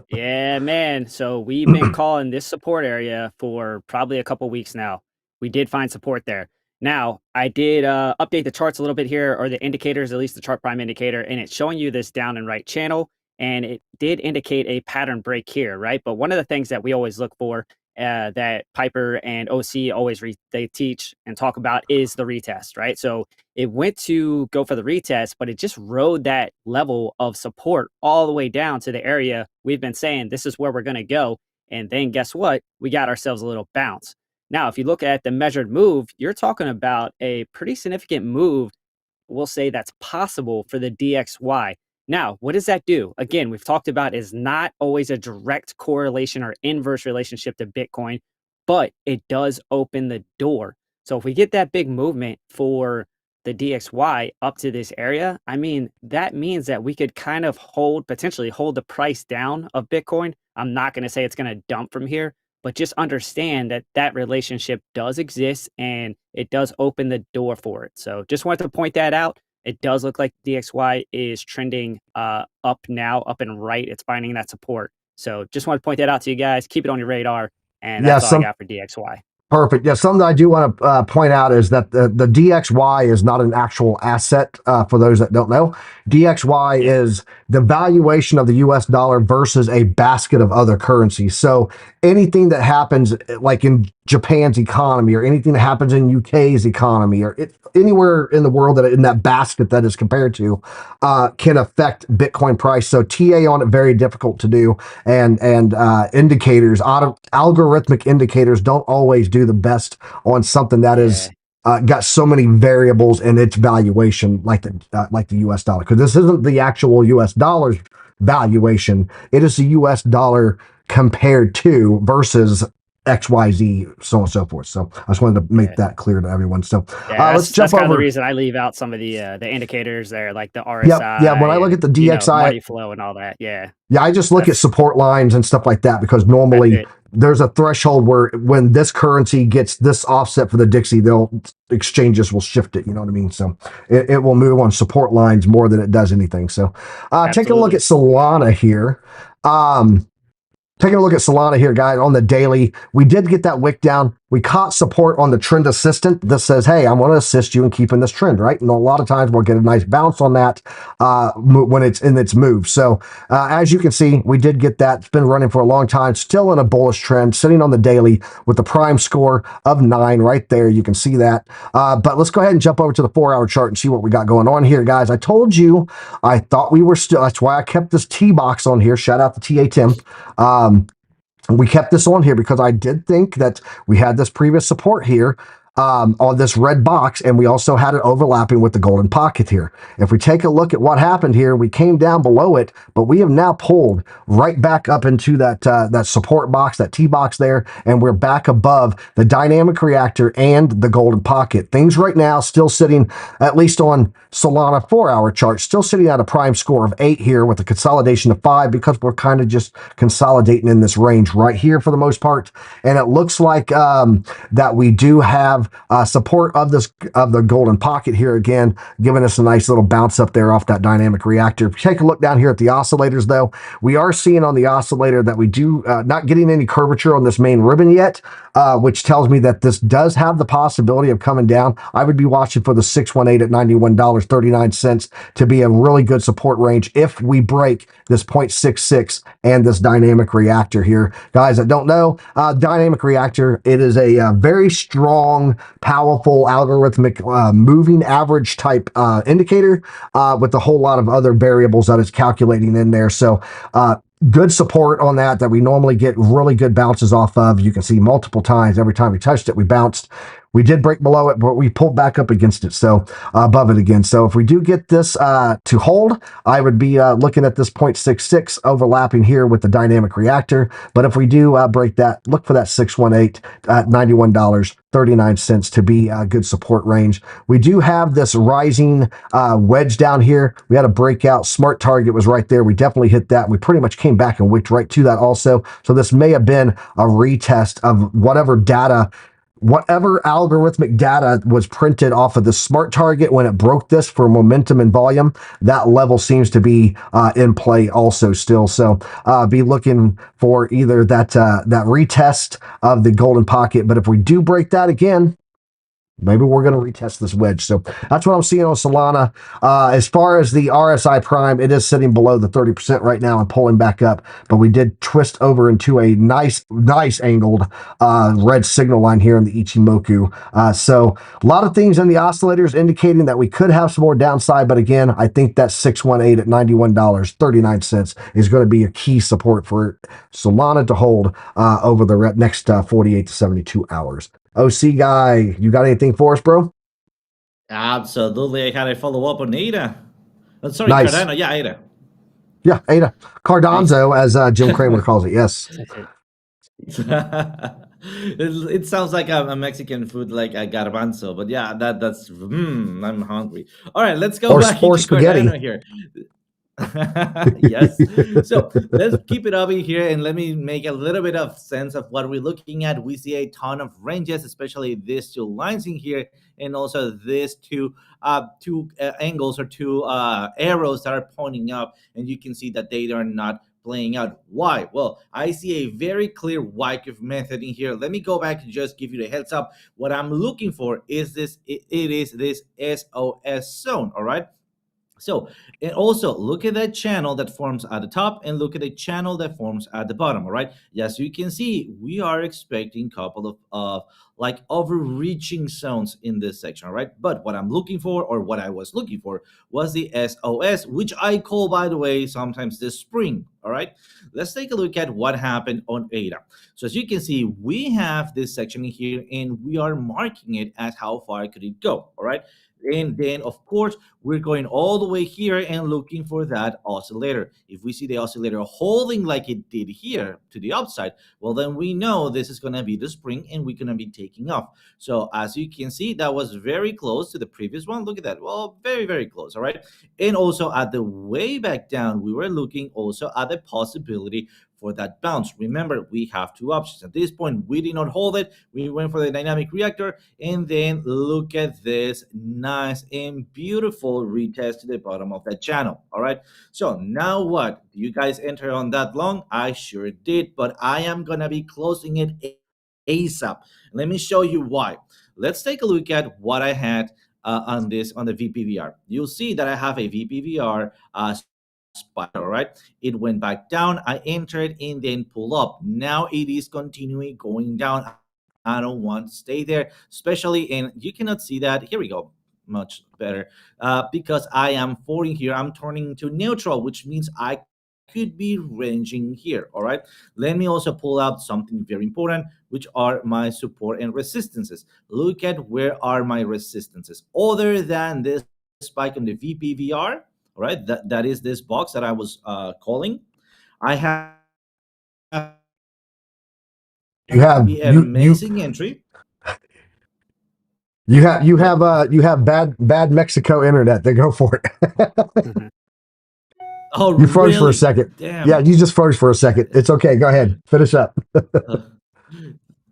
Yeah, man. So we've been calling this support area for probably a couple weeks now. We did find support there. Now, I did update the charts a little bit here, or the indicators, at least the chart prime indicator, and it's showing you this down and right channel, and it did indicate a pattern break here, right? But one of the things that we always look for that Piper and OC always they teach and talk about is the retest, right? So it went to go for the retest, but it just rode that level of support all the way down to the area we've been saying this is where we're going to go. And then guess what? We got ourselves a little bounce. Now, if you look at the measured move, you're talking about a pretty significant move, we'll say that's possible for the DXY. Now, what does that do? Again, we've talked about is not always a direct correlation or inverse relationship to Bitcoin, but it does open the door. So if we get that big movement for the DXY up to this area, I mean, that means that we could kind of potentially hold the price down of Bitcoin. I'm not going to say it's going to dump from here, but just understand that that relationship does exist and it does open the door for it. So just wanted to point that out. It does look like DXY is trending up now, up and right. It's finding that support. So just want to point that out to you guys. Keep it on your radar. And that's all I got for DXY. Perfect. Yeah, something I do want to point out is that the DXY is not an actual asset for those that don't know. DXY is the valuation of the US dollar versus a basket of other currencies. So anything that happens like in Japan's economy or anything that happens in UK's economy or anywhere in the world that in that basket that is compared to can affect Bitcoin price. So TA on it, very difficult to do. And indicators, algorithmic indicators don't always do the best on something that is got so many variables in its valuation, like the U.S. dollar, because this isn't the actual U.S. dollar's valuation; it is the U.S. dollar compared to versus XYZ, so on and so forth. So I just wanted to make that clear to everyone. So let's jump over. That's kind of the reason I leave out some of the indicators there, like the RSI. Yeah. When I look at the DXI, money flow and all that. Yeah, I just look at support lines and stuff like that because normally there's a threshold where when this currency gets this offset for the Dixie, exchanges will shift it. You know what I mean? So it will move on support lines more than it does anything. So taking a look at Solana here. Taking a look at Solana here, guys, on the daily, we did get that wick down. We caught support on the trend assistant. This says, hey, I'm going to assist you in keeping this trend, right? And a lot of times we'll get a nice bounce on that when it's in its move. So as you can see, we did get that. It's been running for a long time, still in a bullish trend, sitting on the daily with the prime score of 9 right there. You can see that. But let's go ahead and jump over to the 4-hour chart and see what we got going on here, guys. I told you, I thought we were still, that's why I kept this T-box on here. Shout out to TA Tim. We kept this on here because I did think that we had this previous support here on this red box, and we also had it overlapping with the golden pocket here. If we take a look at what happened here, we came down below it, but we have now pulled right back up into that support box, that T box there, and we're back above the dynamic reactor and the golden pocket. Things right now still sitting, at least on Solana 4-hour chart, still sitting at a prime score of 8 here with a consolidation of 5 because we're kind of just consolidating in this range right here for the most part. And it looks like that we do have support of the golden pocket here again, giving us a nice little bounce up there off that dynamic reactor. If you take a look down here at the oscillators, though, we are seeing on the oscillator that we do not getting any curvature on this main ribbon yet, which tells me that this does have the possibility of coming down. I would be watching for the 618 at $91.39 to be a really good support range if we break this 0.66 and this dynamic reactor here. Guys that don't know, dynamic reactor, it is a very strong, powerful algorithmic moving average type indicator with a whole lot of other variables that it's calculating in there. So good support on that we normally get really good bounces off of. You can see multiple times every time we touched it, we bounced. We did break below it, but we pulled back up against it, so above it again. So if we do get this to hold, I would be looking at this 0.66 overlapping here with the dynamic reactor. But if we do break that, look for that 618 at $91.39 to be a good support range. We do have this rising wedge down here. We had a breakout. Smart target was right there. We definitely hit that. We pretty much came back and wicked right to that also. So this may have been a retest of whatever algorithmic data was printed off of the smart target when it broke this for momentum and volume. That level seems to be in play also still. So be looking for either that retest of the golden pocket. But if we do break that again, maybe we're going to retest this wedge. So that's what I'm seeing on Solana. As far as the RSI prime, it is sitting below the 30% right now and pulling back up. But we did twist over into a nice angled red signal line here in the Ichimoku. So a lot of things in the oscillators indicating that we could have some more downside. But again, I think that 618 at $91.39 is going to be a key support for Solana to hold over the next 48 to 72 hours. OC guy, you got anything for us, bro? Absolutely. I had a follow-up on ADA. Sorry, nice. Cardano. Yeah, ADA. Yeah, ADA. Cardonzo, as Jim Cramer calls it. Yes. It sounds like a Mexican food, like a garbanzo. But yeah, that's I'm hungry. All right, let's go back or spaghetti Cardano here. Yes. So let's keep it over here and let me make a little bit of sense of what we're looking at. We see a ton of ranges, especially these two lines in here, and also these two angles or two arrows that are pointing up, and you can see that they are not playing out. Why? Well, I see a very clear Wyckoff method in here. Let me go back and just give you the heads up. What I'm looking for is this. It is this SOS zone. All right. So, and also look at that channel that forms at the top and look at the channel that forms at the bottom. All right. Yes, you can see we are expecting a couple of like overreaching zones in this section. All right. But what I'm looking for, or what I was looking for, was the SOS, which I call, by the way, sometimes the spring. All right. Let's take a look at what happened on ADA. So as you can see, we have this section in here and we are marking it as how far could it go. All right. And then, of course, we're going all the way here and looking for that oscillator. If we see the oscillator holding like it did here to the upside, well, then we know this is going to be the spring and we're going to be taking off. So as you can see, that was very close to the previous one. Look at that. Well, very, very close. All right. And also at the way back down, we were looking also at the possibility for that bounce. Remember, we have two options. At this point, we did not hold it. We went for the dynamic reactor, and then look at this nice and beautiful retest to the bottom of that channel. All right. So now what? Do you guys enter on that long? I sure did, but I am gonna be closing it ASAP. Let me show you why. Let's take a look at what I had on the VPVR. You'll see that I have a VPVR spike. All right, it went back down, I entered and then pull up. Now it is continuing going down. I don't want to stay there, especially, and you cannot see that. Here we go, much better, because I am falling here. I'm turning to neutral, which means I could be ranging here. All right, let me also pull out something very important, which are my support and resistances. Look at where are my resistances other than this spike on the VPVR. All right, that is this box that I was calling. I have You have the amazing entry. you have bad Mexico internet. Then go for it. Oh, You froze really? for a second. Damn. Yeah, you just froze for a second. It's okay. Go ahead. Finish up.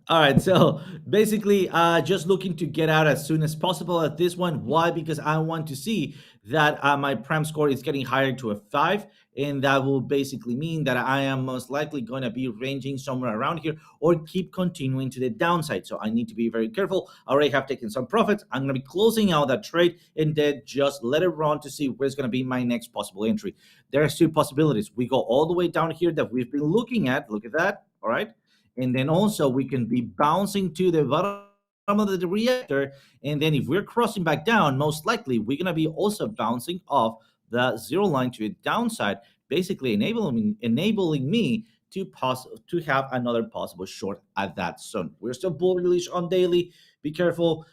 All right, so basically, just looking to get out as soon as possible at this one. Why? Because I want to see that my prime score is getting higher to a 5, and that will basically mean that I am most likely going to be ranging somewhere around here or keep continuing to the downside. So I need to be very careful. I already have taken some profits. I'm going to be closing out that trade and then just let it run to see where's going to be my next possible entry. There are two possibilities. We go all the way down here that we've been looking at. Look at that. All right. And then also we can be bouncing to the bottom of the reactor. And then if we're crossing back down, most likely we're going to be also bouncing off the zero line to the downside, basically enabling me to have another possible short at that zone. We're still bullish on daily. Be careful.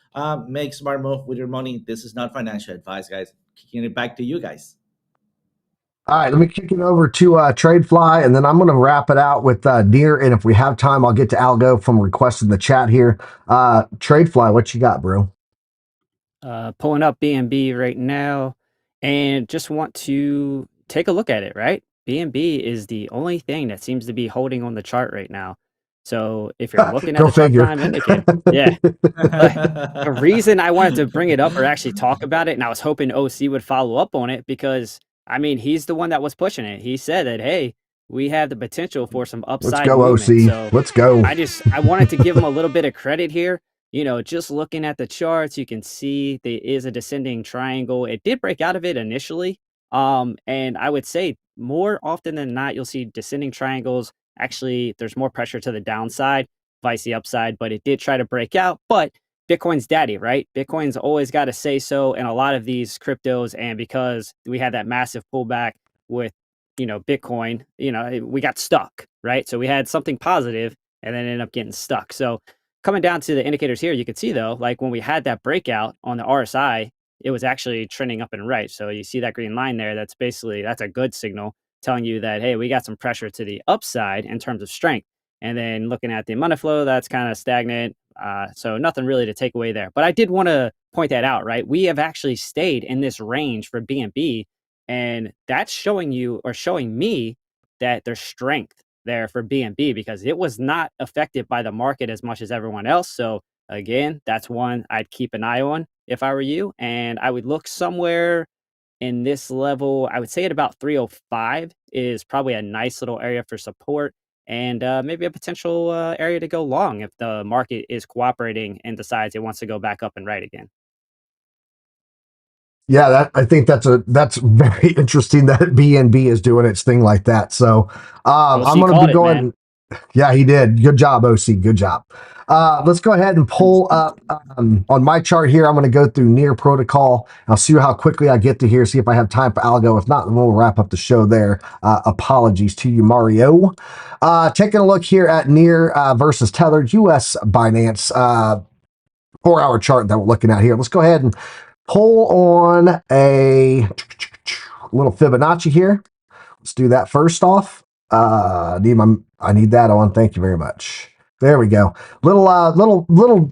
Make smart move with your money. This is not financial advice, guys. Kicking it back to you guys. All right, let me kick it over to TradeFly, and then I'm going to wrap it out with Near. And if we have time, I'll get to Algo from requests in the chat here. TradeFly, what you got, bro? Pulling up BNB right now, and just want to take a look at it. Right, BNB is the only thing that seems to be holding on the chart right now. So if you're looking at the chart prime indicator, yeah. The reason I wanted to bring it up or actually talk about it, and I was hoping OC would follow up on it, because I mean, he's the one that was pushing it. He said that, hey, we have the potential for some upside Let's go, movement. OC. So Let's go. I wanted to give him a little bit of credit here. You know, just looking at the charts, you can see there is a descending triangle. It did break out of it initially. And I would say more often than not, you'll see descending triangles. Actually, there's more pressure to the downside, vice the upside, but it did try to break out. But Bitcoin's daddy, right? Bitcoin's always got to say so in a lot of these cryptos. And because we had that massive pullback with, Bitcoin, we got stuck, right? So we had something positive and then ended up getting stuck. So coming down to the indicators here, you can see though, like when we had that breakout on the RSI, it was actually trending up and right. So you see that green line there, that's a good signal telling you that, hey, we got some pressure to the upside in terms of strength. And then looking at the money flow, that's kind of stagnant. So nothing really to take away there. But I did want to point that out, right? We have actually stayed in this range for BNB. And that's showing you or showing me that there's strength there for BNB because it was not affected by the market as much as everyone else. So again, that's one I'd keep an eye on if I were you. And I would look somewhere in this level. I would say at about 305 is probably a nice little area for support and maybe a potential area to go long if the market is cooperating and decides it wants to go back up and right again. Yeah, I think that's very interesting that BNB is doing its thing like that. So I'm OC going to called be it, man. going. Yeah, he did. Good job, OC. Good job. Let's go ahead and pull up on my chart here. I'm going to go through near protocol. I'll see how quickly I get to here, see if I have time for algo. If not, then we'll wrap up the show there. Apologies to you, Mario. Taking a look here at near versus tethered US Binance 4-hour chart that we're looking at here. Let's go ahead and pull on a little Fibonacci here. Let's do that first off. I need that on. Thank you very much. There we go. Little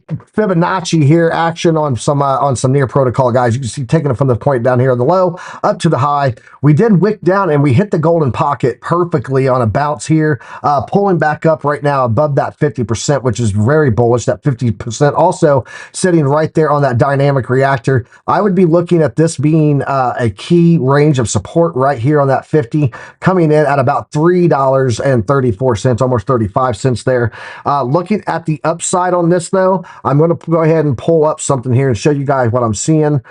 Fibonacci here action on some near protocol, guys. You can see taking it from the point down here on the low up to the high. We did wick down and we hit the golden pocket perfectly on a bounce here, pulling back up right now above that 50%, which is very bullish. That 50% also sitting right there on that dynamic reactor. I would be looking at this being a key range of support right here on that 50, coming in at about $3.34, almost 35 cents there. Looking at the upside on this, though, I'm going to go ahead and pull up something here and show you guys what I'm seeing.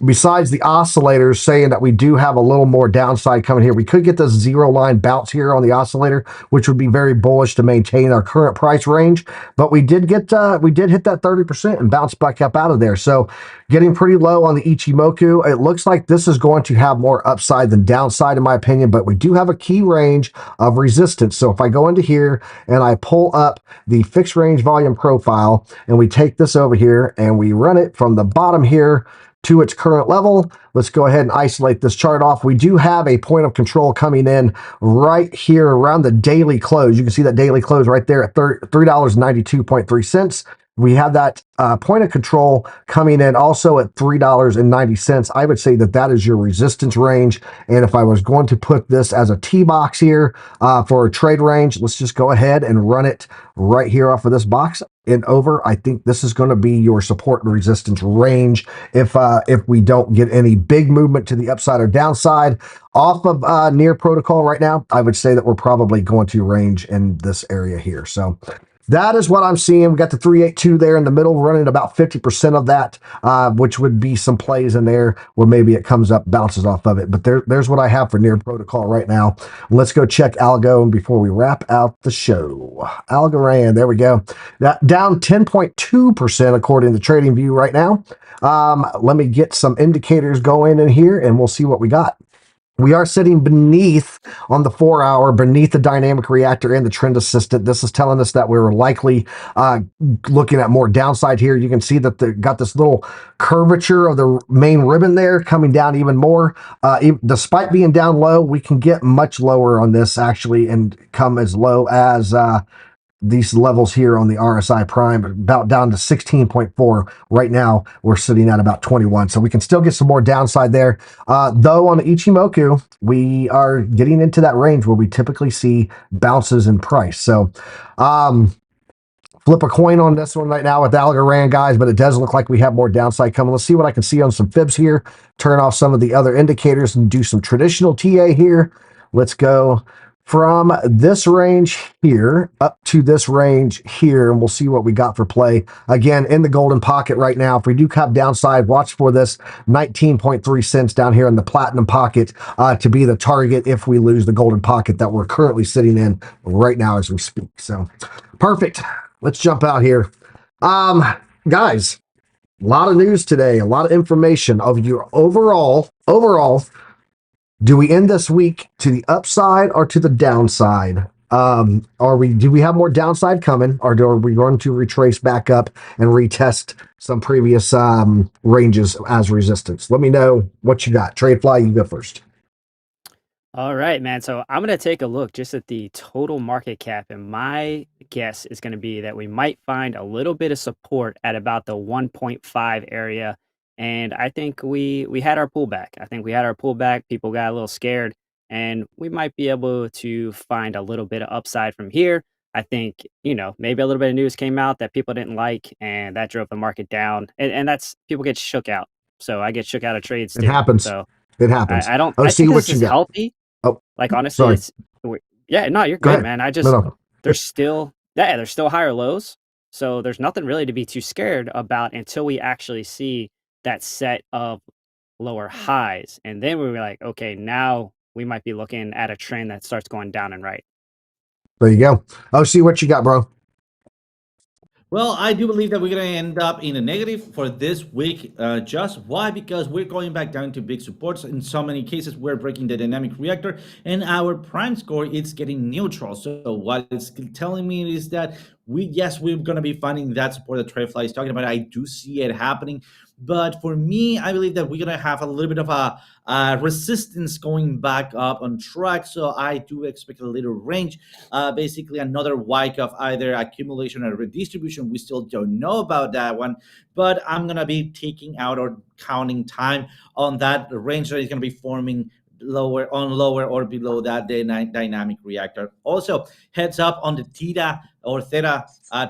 Besides the oscillators saying that we do have a little more downside coming here, we could get this zero line bounce here on the oscillator, which would be very bullish to maintain our current price range. But we did hit that 30% and bounce back up out of there. So getting pretty low on the Ichimoku. It looks like this is going to have more upside than downside, in my opinion, but we do have a key range of resistance. So if I go into here and I pull up the fixed range volume profile and we take this over here and we run it from the bottom here to its current level, let's go ahead and isolate this chart off. We do have a point of control coming in right here around the daily close. You can see that daily close right there at $3.92.3. We have that point of control coming in also at $3.90. I would say that that is your resistance range. And if I was going to put this as a T box here for a trade range, let's just go ahead and run it right here off of this box and over. I think this is going to be your support and resistance range if we don't get any big movement to the upside or downside off of near protocol right now. I would say that we're probably going to range in this area here. So that is what I'm seeing. We got the 382 there in the middle, running about 50% of that, which would be some plays in there where maybe it comes up, bounces off of it. But there's what I have for near protocol right now. Let's go check Algo before we wrap out the show. Algorand, there we go. That down 10.2% according to TradingView right now. Let me get some indicators going in here and we'll see what we got. We are sitting beneath on the 4-hour, beneath the dynamic reactor and the trend assistant. This is telling us that we're likely looking at more downside here. You can see that they got this little curvature of the main ribbon there coming down even more. Despite being down low, we can get much lower on this actually and come as low as these levels here on the RSI prime, about down to 16.4. Right now, we're sitting at about 21. So we can still get some more downside there. Though on the Ichimoku, we are getting into that range where we typically see bounces in price. So flip a coin on this one right now with Algorand, guys, but it does look like we have more downside coming. Let's see what I can see on some fibs here. Turn off some of the other indicators and do some traditional TA here. Let's go from this range here up to this range here, and we'll see what we got for play. Again, in the golden pocket right now. If we do have downside, watch for this 19.3 cents down here in the platinum pocket to be the target if we lose the golden pocket that we're currently sitting in right now as we speak. So, perfect. Let's jump out here. Guys, a lot of news today, a lot of information of your overall, do we end this week to the upside or to the downside? Do we have more downside coming, or are we going to retrace back up and retest some previous ranges as resistance? Let me know what you got. TradeFly, you go first. All right, man. So I'm going to take a look just at the total market cap, and my guess is going to be that we might find a little bit of support at about the 1.5 area. And I think we had our pullback. I think we had our pullback. People got a little scared, and we might be able to find a little bit of upside from here. I think, maybe a little bit of news came out that people didn't like, and that drove the market down. And that's people get shook out. So I get shook out of trades It too. happens. So It happens. I don't. Oh, I see think what this you is got. healthy. Oh, Like honestly, sorry. yeah. No, you're Go good, ahead. man. I No, just no. there's still there's still higher lows. So there's nothing really to be too scared about until we actually see that set of lower highs. And then we were like, okay, now we might be looking at a trend that starts going down and right. There you go. Oh, see what you got, bro. Well, I do believe that we're going to end up in a negative for this week. Just why? Because we're going back down to big supports. In so many cases, we're breaking the dynamic reactor, and our prime score it's getting neutral. So what it's telling me is that we're going to be finding that support that Treyfly is talking about. I do see it happening. But for me, I believe that we're going to have a little bit of a resistance going back up on track. So I do expect a little range, basically another wike of either accumulation or redistribution. We still don't know about that one, but I'm going to be taking out or counting time on that range that is going to be forming lower or below that dynamic reactor. Also, heads up on the theta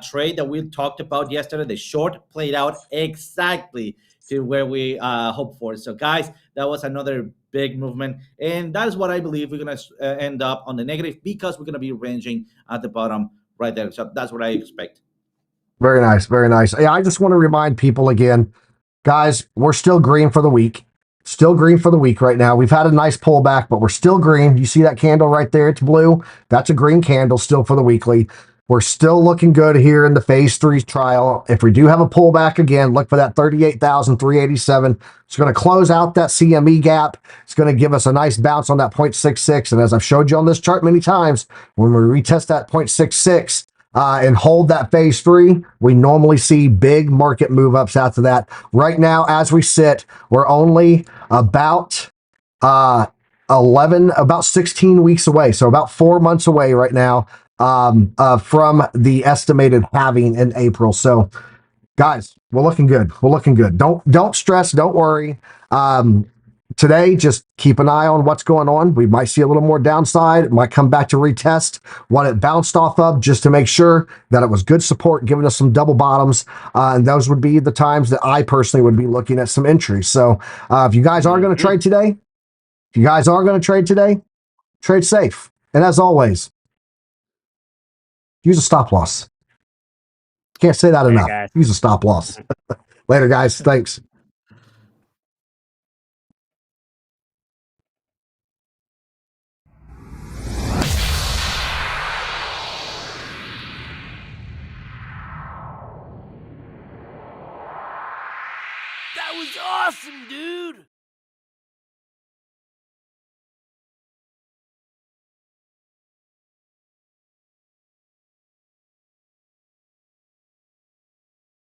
trade that we talked about yesterday. The short played out exactly to where we hoped for. So, guys, that was another big movement, and that is what I believe we're going to end up on the negative because we're going to be ranging at the bottom right there. So that's what I expect. Very nice. Very nice. Yeah, I just want to remind people again, guys, we're still green for the week. Still green for the week right now. We've had a nice pullback, but we're still green. You see that candle right there? It's blue. That's a green candle still for the weekly. We're still looking good here in the phase 3 trial. If we do have a pullback again, look for that 38,387. It's going to close out that CME gap. It's going to give us a nice bounce on that 0.66. And as I've showed you on this chart many times, when we retest that 0.66, and hold that phase 3, we normally see big market move ups after that. Right now, as we sit, we're only about 16 weeks away. So about 4 months away right now from the estimated halving in April. So guys, we're looking good. We're looking good. Don't stress. Don't worry. Today, just keep an eye on what's going on. We might see a little more downside. It might come back to retest what it bounced off of just to make sure that it was good support, giving us some double bottoms. And those would be the times that I personally would be looking at some entries. So if you guys are going to trade today, trade safe. And as always, use a stop loss. Can't say that enough. Guys. Use a stop loss. Later, guys. Thanks. That was awesome, dude!